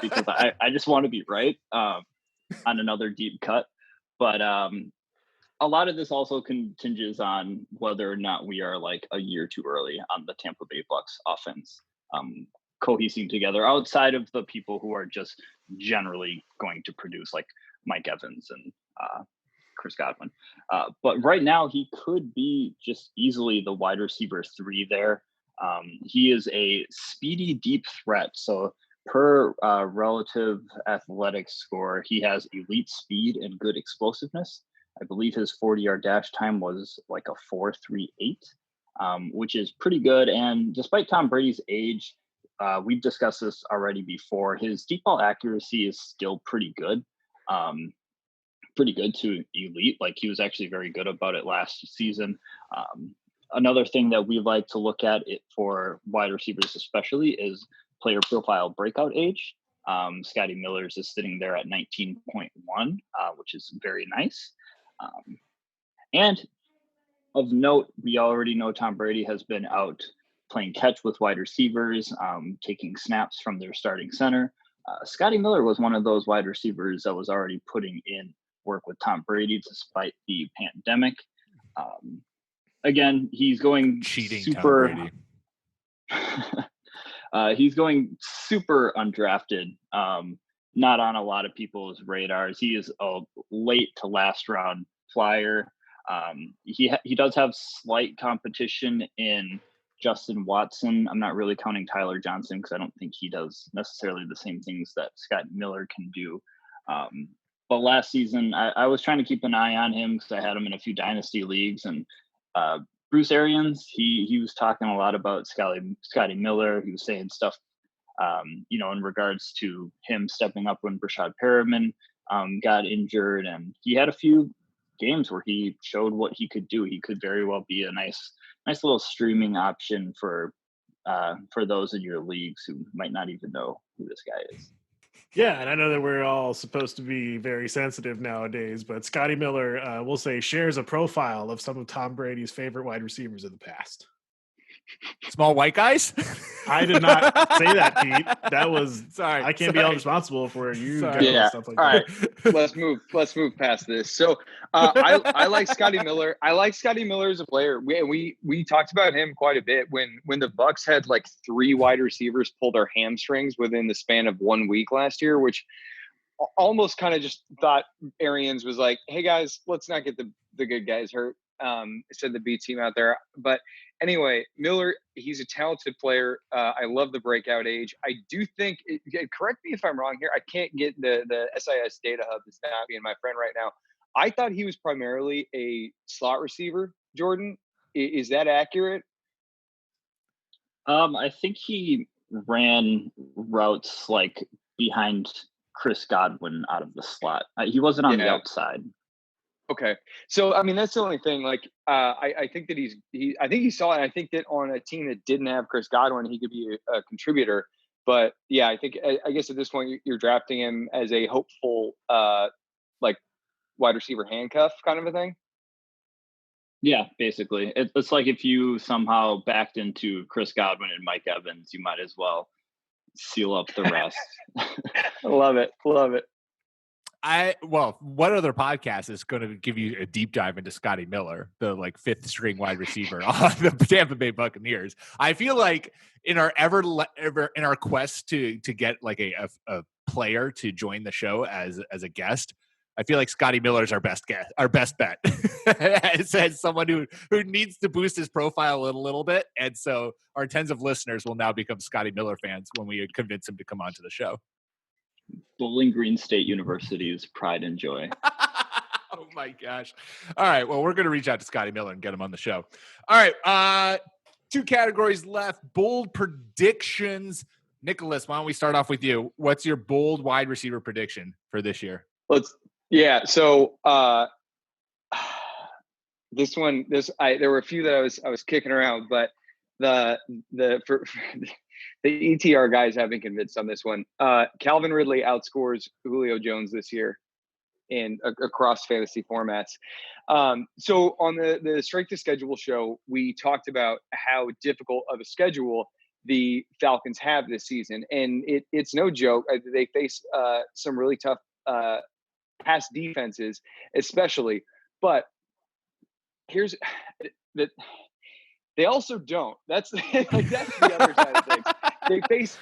because I just want to be right on another deep cut. But a lot of this also continges on whether or not we are like a year too early on the Tampa Bay Bucs offense. Cohesing together outside of the people who are just generally going to produce like Mike Evans and Chris Godwin. But right now he could be just easily the wide receiver 3 there. He is a speedy deep threat. So per relative athletic score, he has elite speed and good explosiveness. I believe his 40-yard dash time was like a 4.38, which is pretty good. And despite Tom Brady's age, we've discussed this already before. His deep ball accuracy is still pretty good to elite. Like he was actually very good about it last season. Another thing that we like to look at it for wide receivers, especially, is player profile breakout age. Scotty Miller's is sitting there at 19.1, which is very nice. And of note, we already know Tom Brady has been out playing catch with wide receivers, taking snaps from their starting center. Scotty Miller was one of those wide receivers that was already putting in work with Tom Brady despite the pandemic. Again, he's going cheating super. Tom Brady. He's going super undrafted, not on a lot of people's radars. He is a late to last round flyer. He does have slight competition in Justin Watson. I'm not really counting Tyler Johnson because I don't think he does necessarily the same things that Scott Miller can do. But last season, I was trying to keep an eye on him because I had him in a few dynasty leagues. And Bruce Arians, he was talking a lot about Scotty Miller. He was saying stuff, in regards to him stepping up when Brashad Perriman got injured. And he had a few games where he showed what he could do. He could very well be a nice little streaming option for those in your leagues who might not even know who this guy is. Yeah, and I know that we're all supposed to be very sensitive nowadays, but Scotty Miller, we'll say, shares a profile of some of Tom Brady's favorite wide receivers of the past. Small white guys? I did not say that, Pete. That was sorry. I can't be held responsible for you Sorry. guys Yeah. stuff like All that. right. Let's move past this. So I like Scotty Miller. I like Scotty Miller as a player. We talked about him quite a bit when the Bucks had like 3 wide receivers pull their hamstrings within the span of 1 week last year, which almost kind of just thought Arians was like, hey guys, let's not get the good guys hurt. Said the B team out there. But anyway, Miller, he's a talented player. I love the breakout age. I do think, correct me if I'm wrong here, I can't get the SIS data hub that's not being my friend right now. I thought he was primarily a slot receiver, Jordan. Is that accurate? I think he ran routes like behind Chris Godwin out of the slot. He wasn't on the outside. Okay. So, I mean, that's the only thing. Like, I think that I think he saw it. I think that on a team that didn't have Chris Godwin, he could be a contributor. But yeah, I guess at this point you're drafting him as a hopeful, like wide receiver handcuff kind of a thing. Yeah, basically. It's like if you somehow backed into Chris Godwin and Mike Evans, you might as well seal up the rest. Love it. Love it. What other podcast is going to give you a deep dive into Scotty Miller, the like 5th string wide receiver on the Tampa Bay Buccaneers? I feel like in our in our quest to get like a player to join the show as a guest, I feel like Scotty Miller is our best bet. as someone who needs to boost his profile a little bit, and so our tens of listeners will now become Scotty Miller fans when we convince him to come onto the show. Bowling Green State University's pride and joy. Oh my gosh. All right. Well, we're going to reach out to Scotty Miller and get him on the show. All right. 2 categories left. Bold predictions. Nicholas, why don't we start off with you? What's your bold wide receiver prediction for this year? So there were a few that I was kicking around, but the ETR guys have been convinced on this one. Calvin Ridley outscores Julio Jones this year in across fantasy formats. So on the Strength to Schedule show, we talked about how difficult of a schedule the Falcons have this season, and it's no joke. They face some really tough pass defenses, especially. But here's that. They also don't. That's that's the other side of things. They face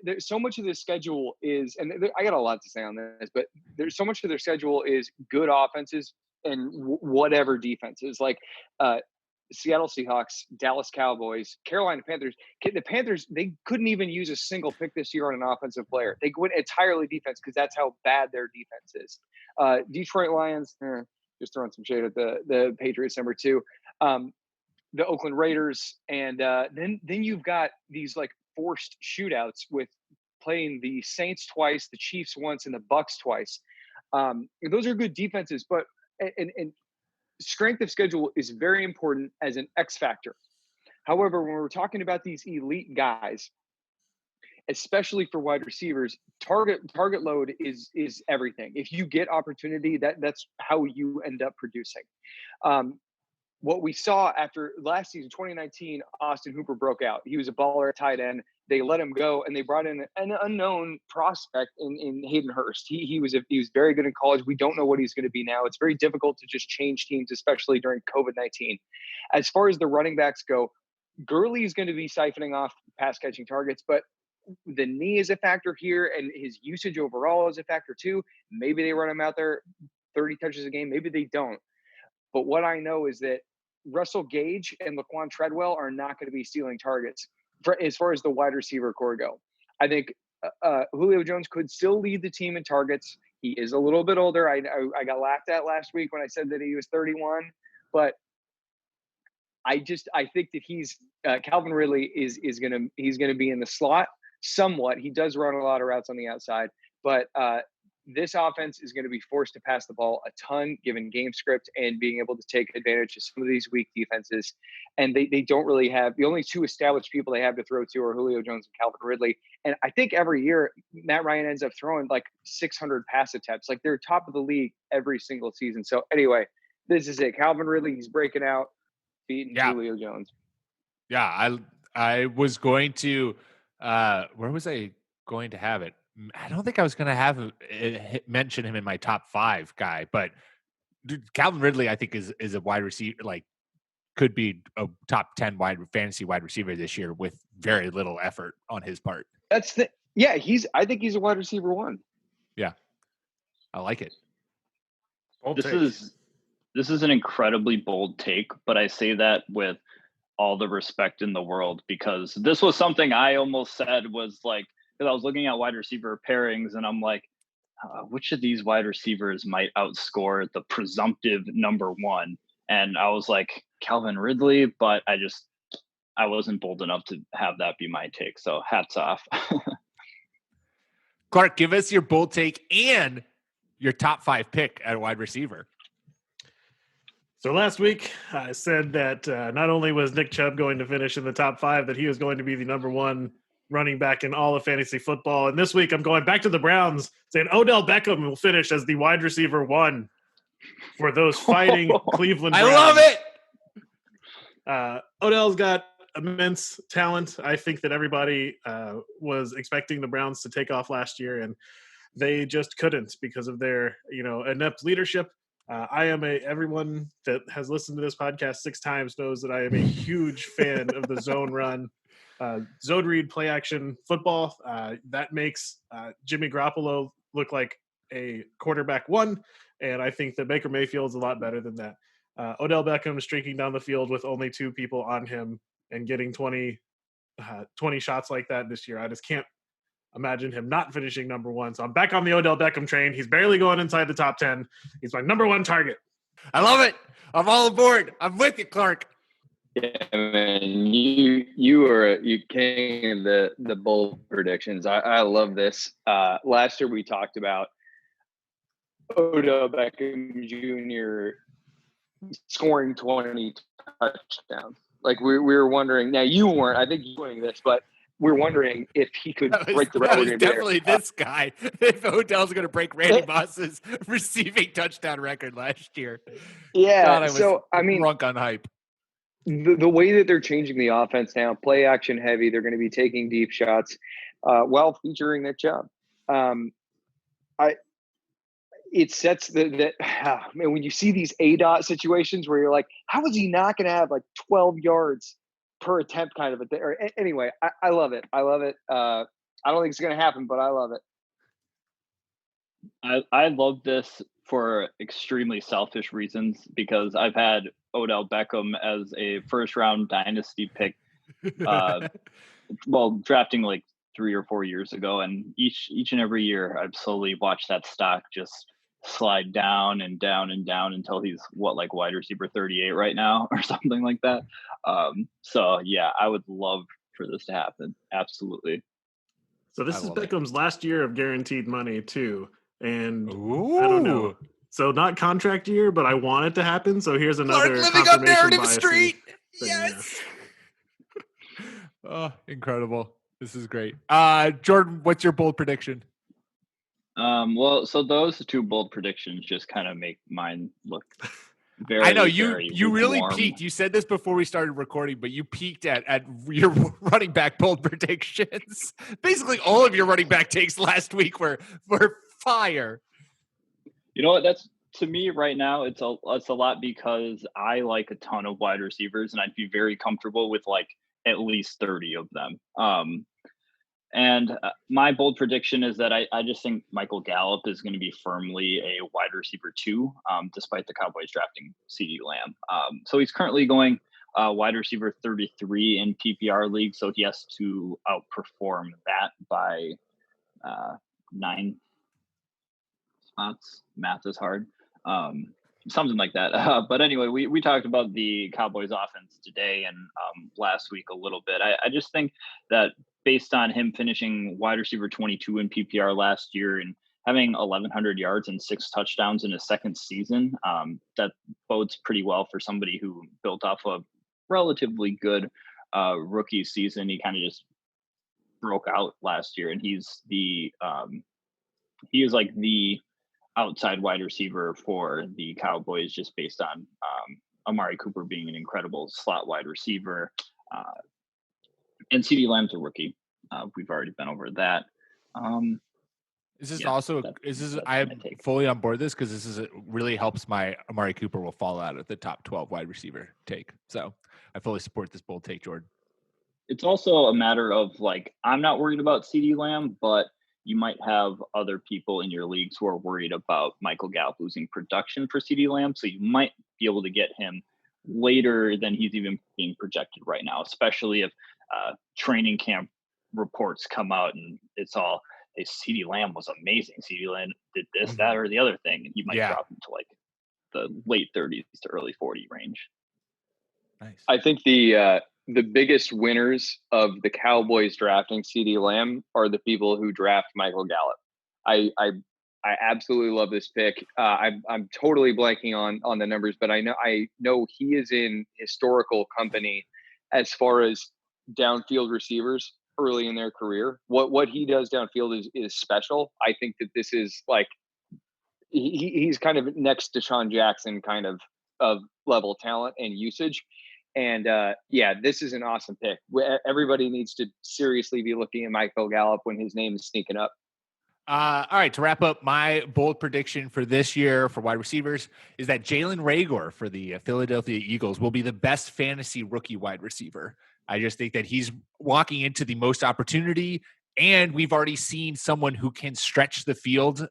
there's so much of the schedule is, and I got a lot to say on this, but there's so much of their schedule is good offenses and whatever defenses, like Seattle Seahawks, Dallas Cowboys, Carolina Panthers. The Panthers, they couldn't even use a single pick this year on an offensive player. They went entirely defense because that's how bad their defense is. Detroit Lions, just throwing some shade at the Patriots number 2. The Oakland Raiders, and then you've got these like forced shootouts with playing the Saints twice, the Chiefs once, and the Bucks twice. Those are good defenses, but and strength of schedule is very important as an X factor. However, when we're talking about these elite guys, especially for wide receivers, target load is everything. If you get opportunity, that's how you end up producing. What we saw after last season, 2019, Austin Hooper broke out. He was a baller at tight end. They let him go, and they brought in an unknown prospect in Hayden Hurst. He was very good in college. We don't know what he's going to be now. It's very difficult to just change teams, especially during COVID-19. As far as the running backs go, Gurley is going to be siphoning off pass catching targets, but the knee is a factor here, and his usage overall is a factor too. Maybe they run him out there 30 touches a game. Maybe they don't. But what I know is that Russell Gage and Laquan Treadwell are not going to be stealing targets as far as the wide receiver core go. I think Julio Jones could still lead the team in targets. He is a little bit older. I got laughed at last week when I said that he was 31, but I think that he's Calvin Ridley he's going to be in the slot somewhat. He does run a lot of routes on the outside, but this offense is going to be forced to pass the ball a ton given game script and being able to take advantage of some of these weak defenses. And they don't really have – the only 2 established people they have to throw to are Julio Jones and Calvin Ridley. And I think every year Matt Ryan ends up throwing like 600 pass attempts. Like they're top of the league every single season. So anyway, this is it. Calvin Ridley, he's breaking out, beating Julio Jones. Yeah, I was going to where was I going to have it? I don't think I was going to have mention him in my top 5 guy, but dude, Calvin Ridley I think is a wide receiver, like could be a top 10 fantasy wide receiver this year with very little effort on his part. I think he's a wide receiver 1. Yeah. I like it. This is an incredibly bold take, but I say that with all the respect in the world, because this was something I almost said was like, because I was looking at wide receiver pairings and I'm like, which of these wide receivers might outscore the presumptive number 1? And I was like, Calvin Ridley, but I wasn't bold enough to have that be my take. So hats off. Clark, give us your bold take and your top 5 pick at wide receiver. So last week, I said that not only was Nick Chubb going to finish in the top 5, that he was going to be the number 1 running back in all of fantasy football. And this week, I'm going back to the Browns, saying Odell Beckham will finish as the wide receiver 1 for those fighting Cleveland Browns. I love it! Odell's got immense talent. I think that everybody was expecting the Browns to take off last year, and they just couldn't because of their inept leadership. Everyone that has listened to this podcast 6 times knows that I am a huge fan of the zone run, zone read play action football. That makes Jimmy Garoppolo look like a quarterback 1. And I think that Baker Mayfield's a lot better than that. Odell Beckham streaking down the field with only 2 people on him and getting 20 shots like that this year. I just can't imagine him not finishing number 1. So I'm back on the Odell Beckham train. He's barely going inside the top 10. He's my number 1 target. I love it. I'm all aboard. I'm with you, Clark. Yeah, man, you king of the bold predictions. I love this. Last year we talked about Odell Beckham Jr. scoring 20 touchdowns. Like we were wondering. Now you weren't. I think you were doing this, but we're wondering if he could break the record. That was definitely this guy. If Odell's going to break Randy Moss's receiving touchdown record last year. Yeah. God, I mean, drunk on hype. The way that they're changing the offense now, play action heavy, they're going to be taking deep shots while featuring Nick Chubb. It sets when you see these ADOT situations where you're like, how is he not going to have like 12 yards per attempt kind of a thing? Or anyway, I love it. I love it. I don't think it's going to happen, but I love it. I love this for extremely selfish reasons, because I've had Odell Beckham as a first-round dynasty pick, drafting like 3 or 4 years ago, and each and every year I've slowly watched that stock just slide down and down and down until he's like wide receiver 38 right now or something like that. So yeah, I would love for this to happen. Absolutely. So this is Beckham's last year of guaranteed money too. And Ooh. I don't know. So not contract year, but I want it to happen. So here's another Clark living on narrative bias street. Thing, yes. Oh, incredible. This is great. Jordan, what's your bold prediction? So those 2 bold predictions just kind of make mine look very, I know very you really warm. peaked. You said this before we started recording, but you peaked at your running back bold predictions. Basically, all of your running back takes last week were fire. You know what? That's, to me right now, it's a lot, because I like a ton of wide receivers, and I'd be very comfortable with like at least 30 of them. And my bold prediction is that I just think Michael Gallup is going to be firmly a wide receiver 2, despite the Cowboys drafting CeeDee Lamb. So he's currently going wide receiver 33 in PPR league, so he has to outperform that by 9 spots. Math is hard. Something like that. But anyway, we talked about the Cowboys offense today and last week a little bit. I just think that based on him finishing wide receiver 22 in PPR last year and having 1,100 yards and 6 touchdowns in his second season, that bodes pretty well for somebody who built off a relatively good rookie season. He kind of just broke out last year, and he is like the outside wide receiver for the Cowboys, just based on Amari Cooper being an incredible slot wide receiver. And CeeDee Lamb's a rookie. We've already been over that. This is Yeah, also that's I'm my take. fully on board this because this is really helps my Amari Cooper will fall out of the top 12 wide receiver take. So I fully support this bold take, Jordan. It's also a matter of like, I'm not worried about CeeDee Lamb, but you might have other people in your leagues who are worried about Michael Gallup losing production for CeeDee Lamb. So you might be able to get him later than he's even being projected right now, especially if training camp reports come out and it's all, hey, CeeDee Lamb was amazing. CeeDee Lamb did this, that, or the other thing. And he might drop into like the late 30s to early 40 range. Nice. I think the biggest winners of the Cowboys drafting CeeDee Lamb are the people who draft Michael Gallup. I absolutely love this pick. I'm totally blanking on the numbers, but I know he is in historical company as far as downfield receivers early in their career. What he does downfield is special. I think that this is like he's kind of next to Sean Jackson kind of level talent and usage. And this is an awesome pick. Everybody needs to seriously be looking at Michael Gallup when his name is sneaking up. All right, to wrap up, my bold prediction for this year for wide receivers is that Jalen Reagor for the Philadelphia Eagles will be the best fantasy rookie wide receiver. I just think that he's walking into the most opportunity, and we've already seen someone who can stretch the field,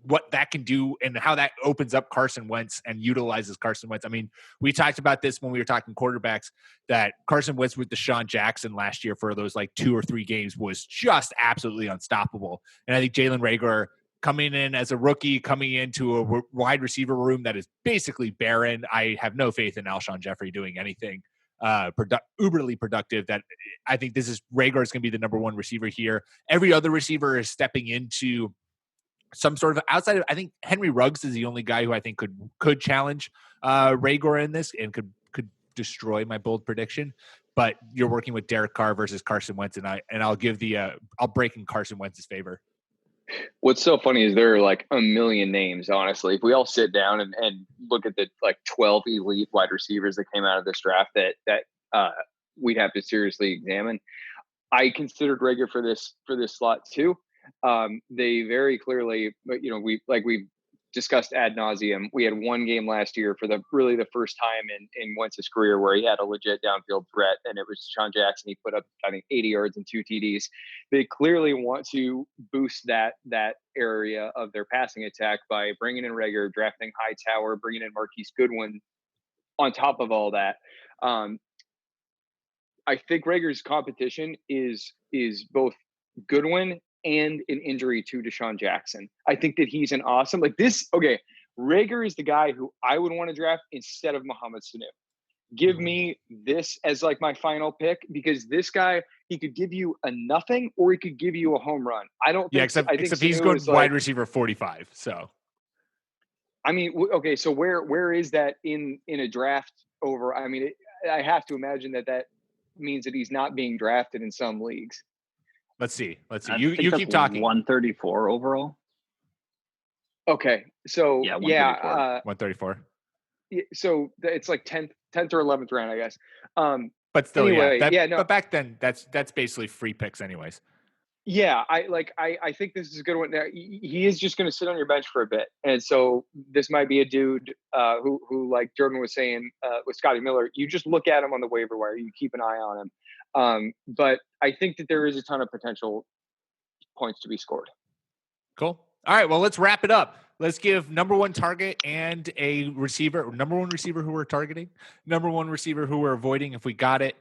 what that can do and how that opens up Carson Wentz and utilizes Carson Wentz. I mean, we talked about this when we were talking quarterbacks, that Carson Wentz with Deshaun Jackson last year for those like 2 or 3 games was just absolutely unstoppable. And I think Jalen Reagor coming in as a rookie, coming into a wide receiver room that is basically barren. I have no faith in Alshon Jeffrey doing anything uberly productive. That I think this is Reagor is going to be the number 1 receiver here. Every other receiver is stepping into some sort of outside of, I think Henry Ruggs is the only guy who I think could challenge Reagor in this and could destroy my bold prediction. But you're working with Derek Carr versus Carson Wentz, and I'll give I'll break in Carson Wentz's favor. What's so funny is there are like a million names, honestly. If we all sit down and look at the like 12 elite wide receivers that came out of this draft that we'd have to seriously examine. I considered Reagor for this slot too. They very clearly, we've discussed ad nauseum. We had one game last year for the first time in Wentz's career where he had a legit downfield threat, and it was Sean Jackson. He put up, I think, 80 yards and 2 TDs. They clearly want to boost that area of their passing attack by bringing in Reagor, drafting Hightower, bringing in Marquise Goodwin. On top of all that, I think Reagor's competition is both Goodwin and an injury to Deshaun Jackson. I think that he's an awesome, like this. Okay. Reagor is the guy who I would want to draft instead of Mohamed Sanu. Give me this as like my final pick, because this guy, he could give you a nothing or he could give you a home run. I don't think, except Sanu he's going wide receiver 45. So, I mean, okay. So where is that in a draft over? I mean, I have to imagine that means that he's not being drafted in some leagues. Let's see. You keep talking. 134 overall. Okay, so 134. So it's like 10th or 11th round, I guess. But still, anyway, But back then, that's basically free picks, anyways. Yeah, I think this is a good one. Now, he is just going to sit on your bench for a bit, and so this might be a dude who, like Jordan was saying with Scotty Miller, you just look at him on the waiver wire, you keep an eye on him. But I think that there is a ton of potential points to be scored. Cool. All right, well, let's wrap it up. Let's give number 1 target and a receiver, number 1 receiver who we're targeting, number 1 receiver who we're avoiding if we got it.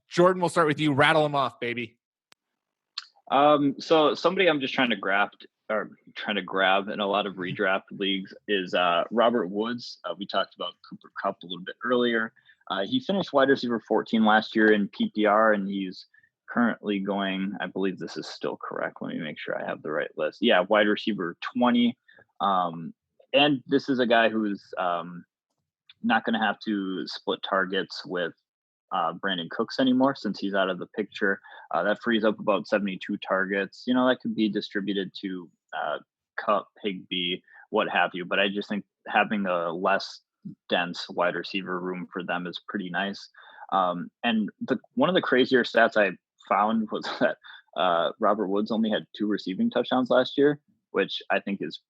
Jordan, we'll start with you. Rattle them off, baby. So somebody I'm just trying to grab in a lot of redraft leagues is Robert Woods. We talked about Cooper Kupp a little bit earlier. He finished wide receiver 14 last year in PPR, and he's currently going, I believe this is still correct. Let me make sure I have the right list. Yeah, wide receiver 20. And this is a guy who's not going to have to split targets with Brandon Cooks anymore since he's out of the picture. That frees up about 72 targets. That could be distributed to Kupp, Higbee, what have you. But I just think having a less dense wide receiver room for them is pretty nice. And one of the crazier stats I found was that Robert Woods only had 2 receiving touchdowns last year, which I think is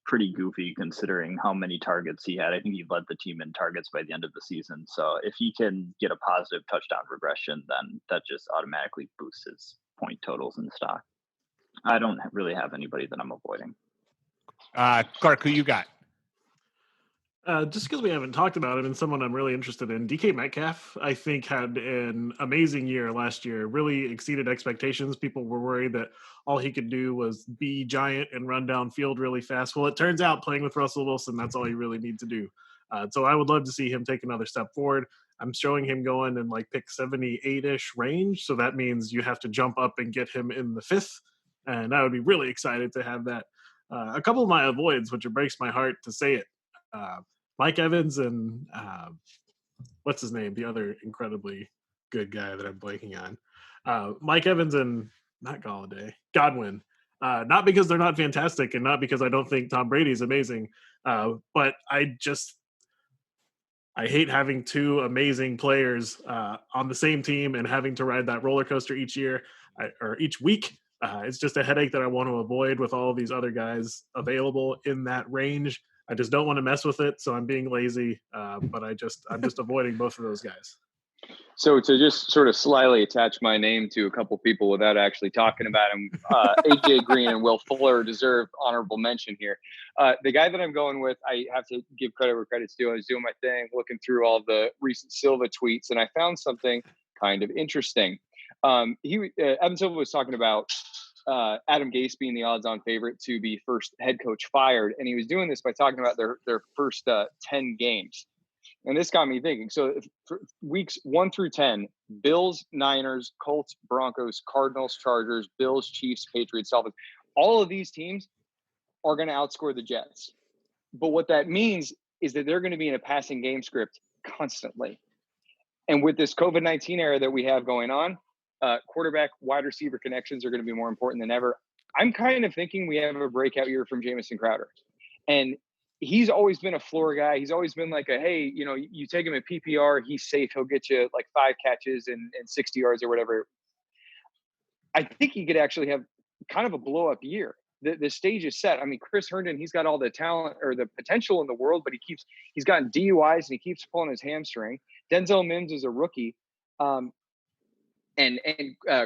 pretty goofy considering how many targets he had. I think he led the team in targets by the end of the season. So if he can get a positive touchdown regression, then that just automatically boosts his point totals in stock. I don't really have anybody that I'm avoiding. Clark, who you got? Just because we haven't talked about him and someone I'm really interested in, DK Metcalf, I think, had an amazing year last year, really exceeded expectations. People were worried that all he could do was be giant and run downfield really fast. Well, it turns out playing with Russell Wilson, that's all you really need to do. So I would love to see him take another step forward. I'm showing him going in like pick 78-ish range. So that means you have to jump up and get him in the 5th. And I would be really excited to have that. A couple of my avoids, which it breaks my heart to say it, Mike Evans and what's his name? The other incredibly good guy that I'm blanking on. Mike Evans and not Galladay, Godwin. Not because they're not fantastic and not because I don't think Tom Brady's amazing, but I hate having 2 amazing players on the same team and having to ride that roller coaster each year or each week. It's just a headache that I want to avoid with all these other guys available in that range. I just don't want to mess with it, so I'm being lazy. But I'm just avoiding both of those guys. So to just sort of slyly attach my name to a couple people without actually talking about him, AJ Green and Will Fuller deserve honorable mention here. The guy that I'm going with, I have to give credit where credit's due. I was doing my thing, looking through all the recent Silva tweets, and I found something kind of interesting. Evan Silva was talking about Adam Gase being the odds-on favorite to be first head coach fired, and he was doing this by talking about their first 10 games. And this got me thinking. So for weeks 1 through 10, Bills, Niners, Colts, Broncos, Cardinals, Chargers, Bills, Chiefs, Patriots, Dolphins. All of these teams are going to outscore the Jets. But what that means is that they're going to be in a passing game script constantly. And with this COVID-19 era that we have going on, quarterback, wide receiver connections are going to be more important than ever. I'm kind of thinking we have a breakout year from Jamison Crowder. And he's always been a floor guy. He's always been like hey, you take him in PPR, he's safe. He'll get you like 5 catches and 60 yards or whatever. I think he could actually have kind of a blow up year. The stage is set. I mean, Chris Herndon, he's got all the talent or the potential in the world, but he's gotten DUIs and he keeps pulling his hamstring. Denzel Mims is a rookie. And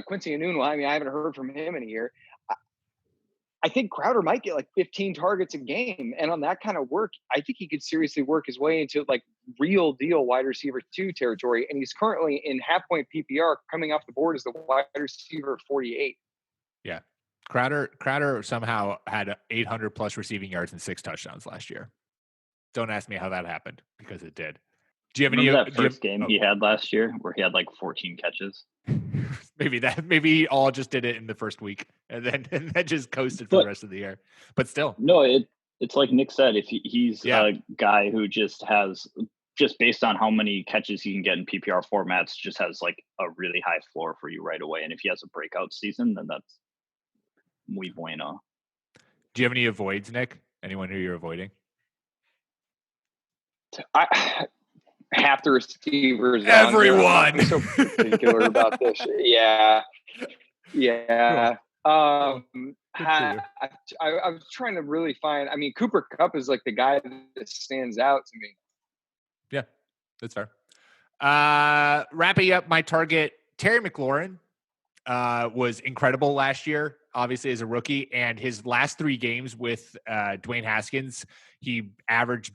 Quincy Enunwa, I mean, I haven't heard from him in a year. I think Crowder might get like 15 targets a game. And on that kind of work, I think he could seriously work his way into like real deal wide receiver 2 territory. And he's currently in half point PPR coming off the board as the wide receiver 48. Yeah. Crowder somehow had 800 plus receiving yards and 6 touchdowns last year. Don't ask me how that happened because it did. Do you have any? Remember that first game he had last year where he had like 14 catches? Maybe he all just did it in the first week and then just coasted for the rest of the year. But still, no, it's like Nick said. If he's a guy who just based on how many catches he can get in PPR formats, just has like a really high floor for you right away. And if he has a breakout season, then that's muy bueno. Do you have any avoids, Nick? Anyone who you're avoiding? Half the receivers. Everyone. I'm so particular about this. Yeah. I was trying to really find. I mean, Cooper Kupp is like the guy that stands out to me. Yeah, that's fair. Wrapping up my target, Terry McLaurin was incredible last year, obviously as a rookie, and his last 3 games with Dwayne Haskins, he averaged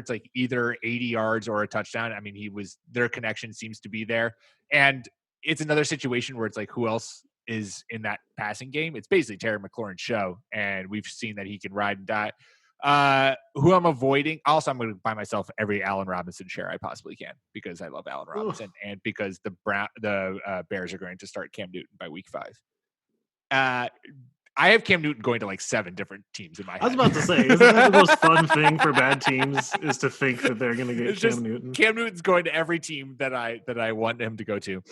like either 80 yards or a touchdown. I mean, their connection seems to be there. And it's another situation where it's like, who else is in that passing game? It's basically Terry McLaurin's show. And we've seen that he can ride and die. Who I'm avoiding. Also, I'm going to buy myself every Allen Robinson share I possibly can because I love Allen Robinson and because the Bears are going to start Cam Newton by week 5. I have Cam Newton going to like 7 different teams in my head. I was about to say, isn't that the most fun thing for bad teams is to think that they're going to get Cam Newton? Cam Newton's going to every team that I want him to go to.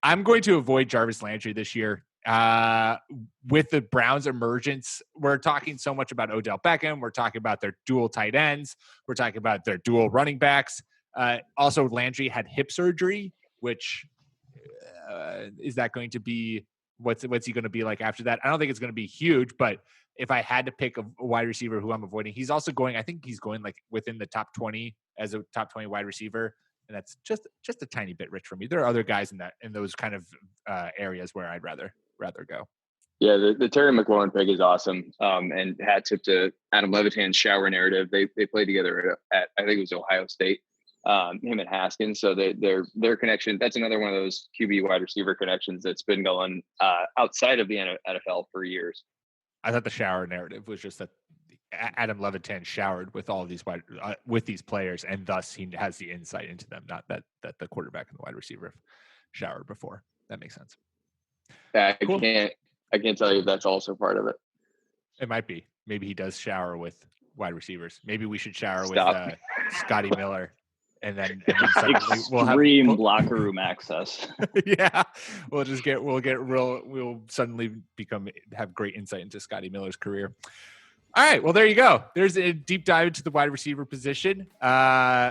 I'm going to avoid Jarvis Landry this year. With the Browns' emergence, we're talking so much about Odell Beckham. We're talking about their dual tight ends. We're talking about their dual running backs. Also, Landry had hip surgery, which is that going to be what's he going to be like after that? I don't think it's going to be huge, but if I had to pick a wide receiver who I'm avoiding, he's also going. I think he's going like within the top 20 as a top 20 wide receiver, and that's just a tiny bit rich for me. There are other guys in those kind of areas where I'd rather go. Yeah, the Terry McLaurin pick is awesome. And hat tip to Adam Levitan's shower narrative. They played together at I think it was Ohio State. Him and Haskins. So their connection. That's another one of those QB wide receiver connections that's been going outside of the NFL for years. I thought the shower narrative was just that Adam Levitan showered with all of these with these players, and thus he has the insight into them. Not that the quarterback and the wide receiver showered before. That makes sense. I Cool. can't tell you if that's also part of it. It might be. Maybe he does shower with wide receivers. Maybe we should shower Stop. with Scotty Miller, and then suddenly Extreme locker room access. Yeah, we'll suddenly have great insight into Scotty Miller's career. All right, well, there you go. There's a deep dive into the wide receiver position.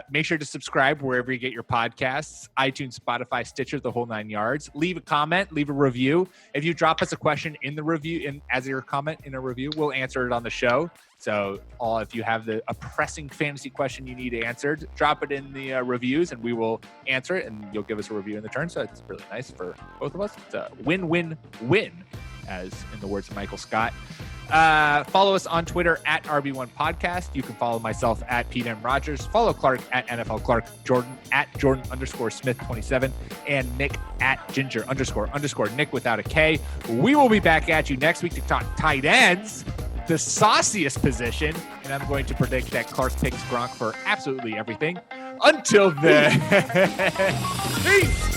Make sure to subscribe wherever you get your podcasts, iTunes, Spotify, Stitcher, the whole 9 yards. Leave a comment, leave a review. If you drop us a question in the review, as your comment in a review, we'll answer it on the show. So if you have a pressing fantasy question you need answered, drop it in the reviews and we will answer it, and you'll give us a review in the turn. So it's really nice for both of us. It's a win-win-win, as in the words of Michael Scott. Follow us on Twitter at RB1 Podcast. You can follow myself at Pete M. Rogers. Follow Clark at NFL Clark. Jordan at Jordan_Smith27. And Nick at Ginger__Nick without a K. We will be back at you next week to talk tight ends, the sauciest position. And I'm going to predict that Clark picks Gronk for absolutely everything. Until then, peace.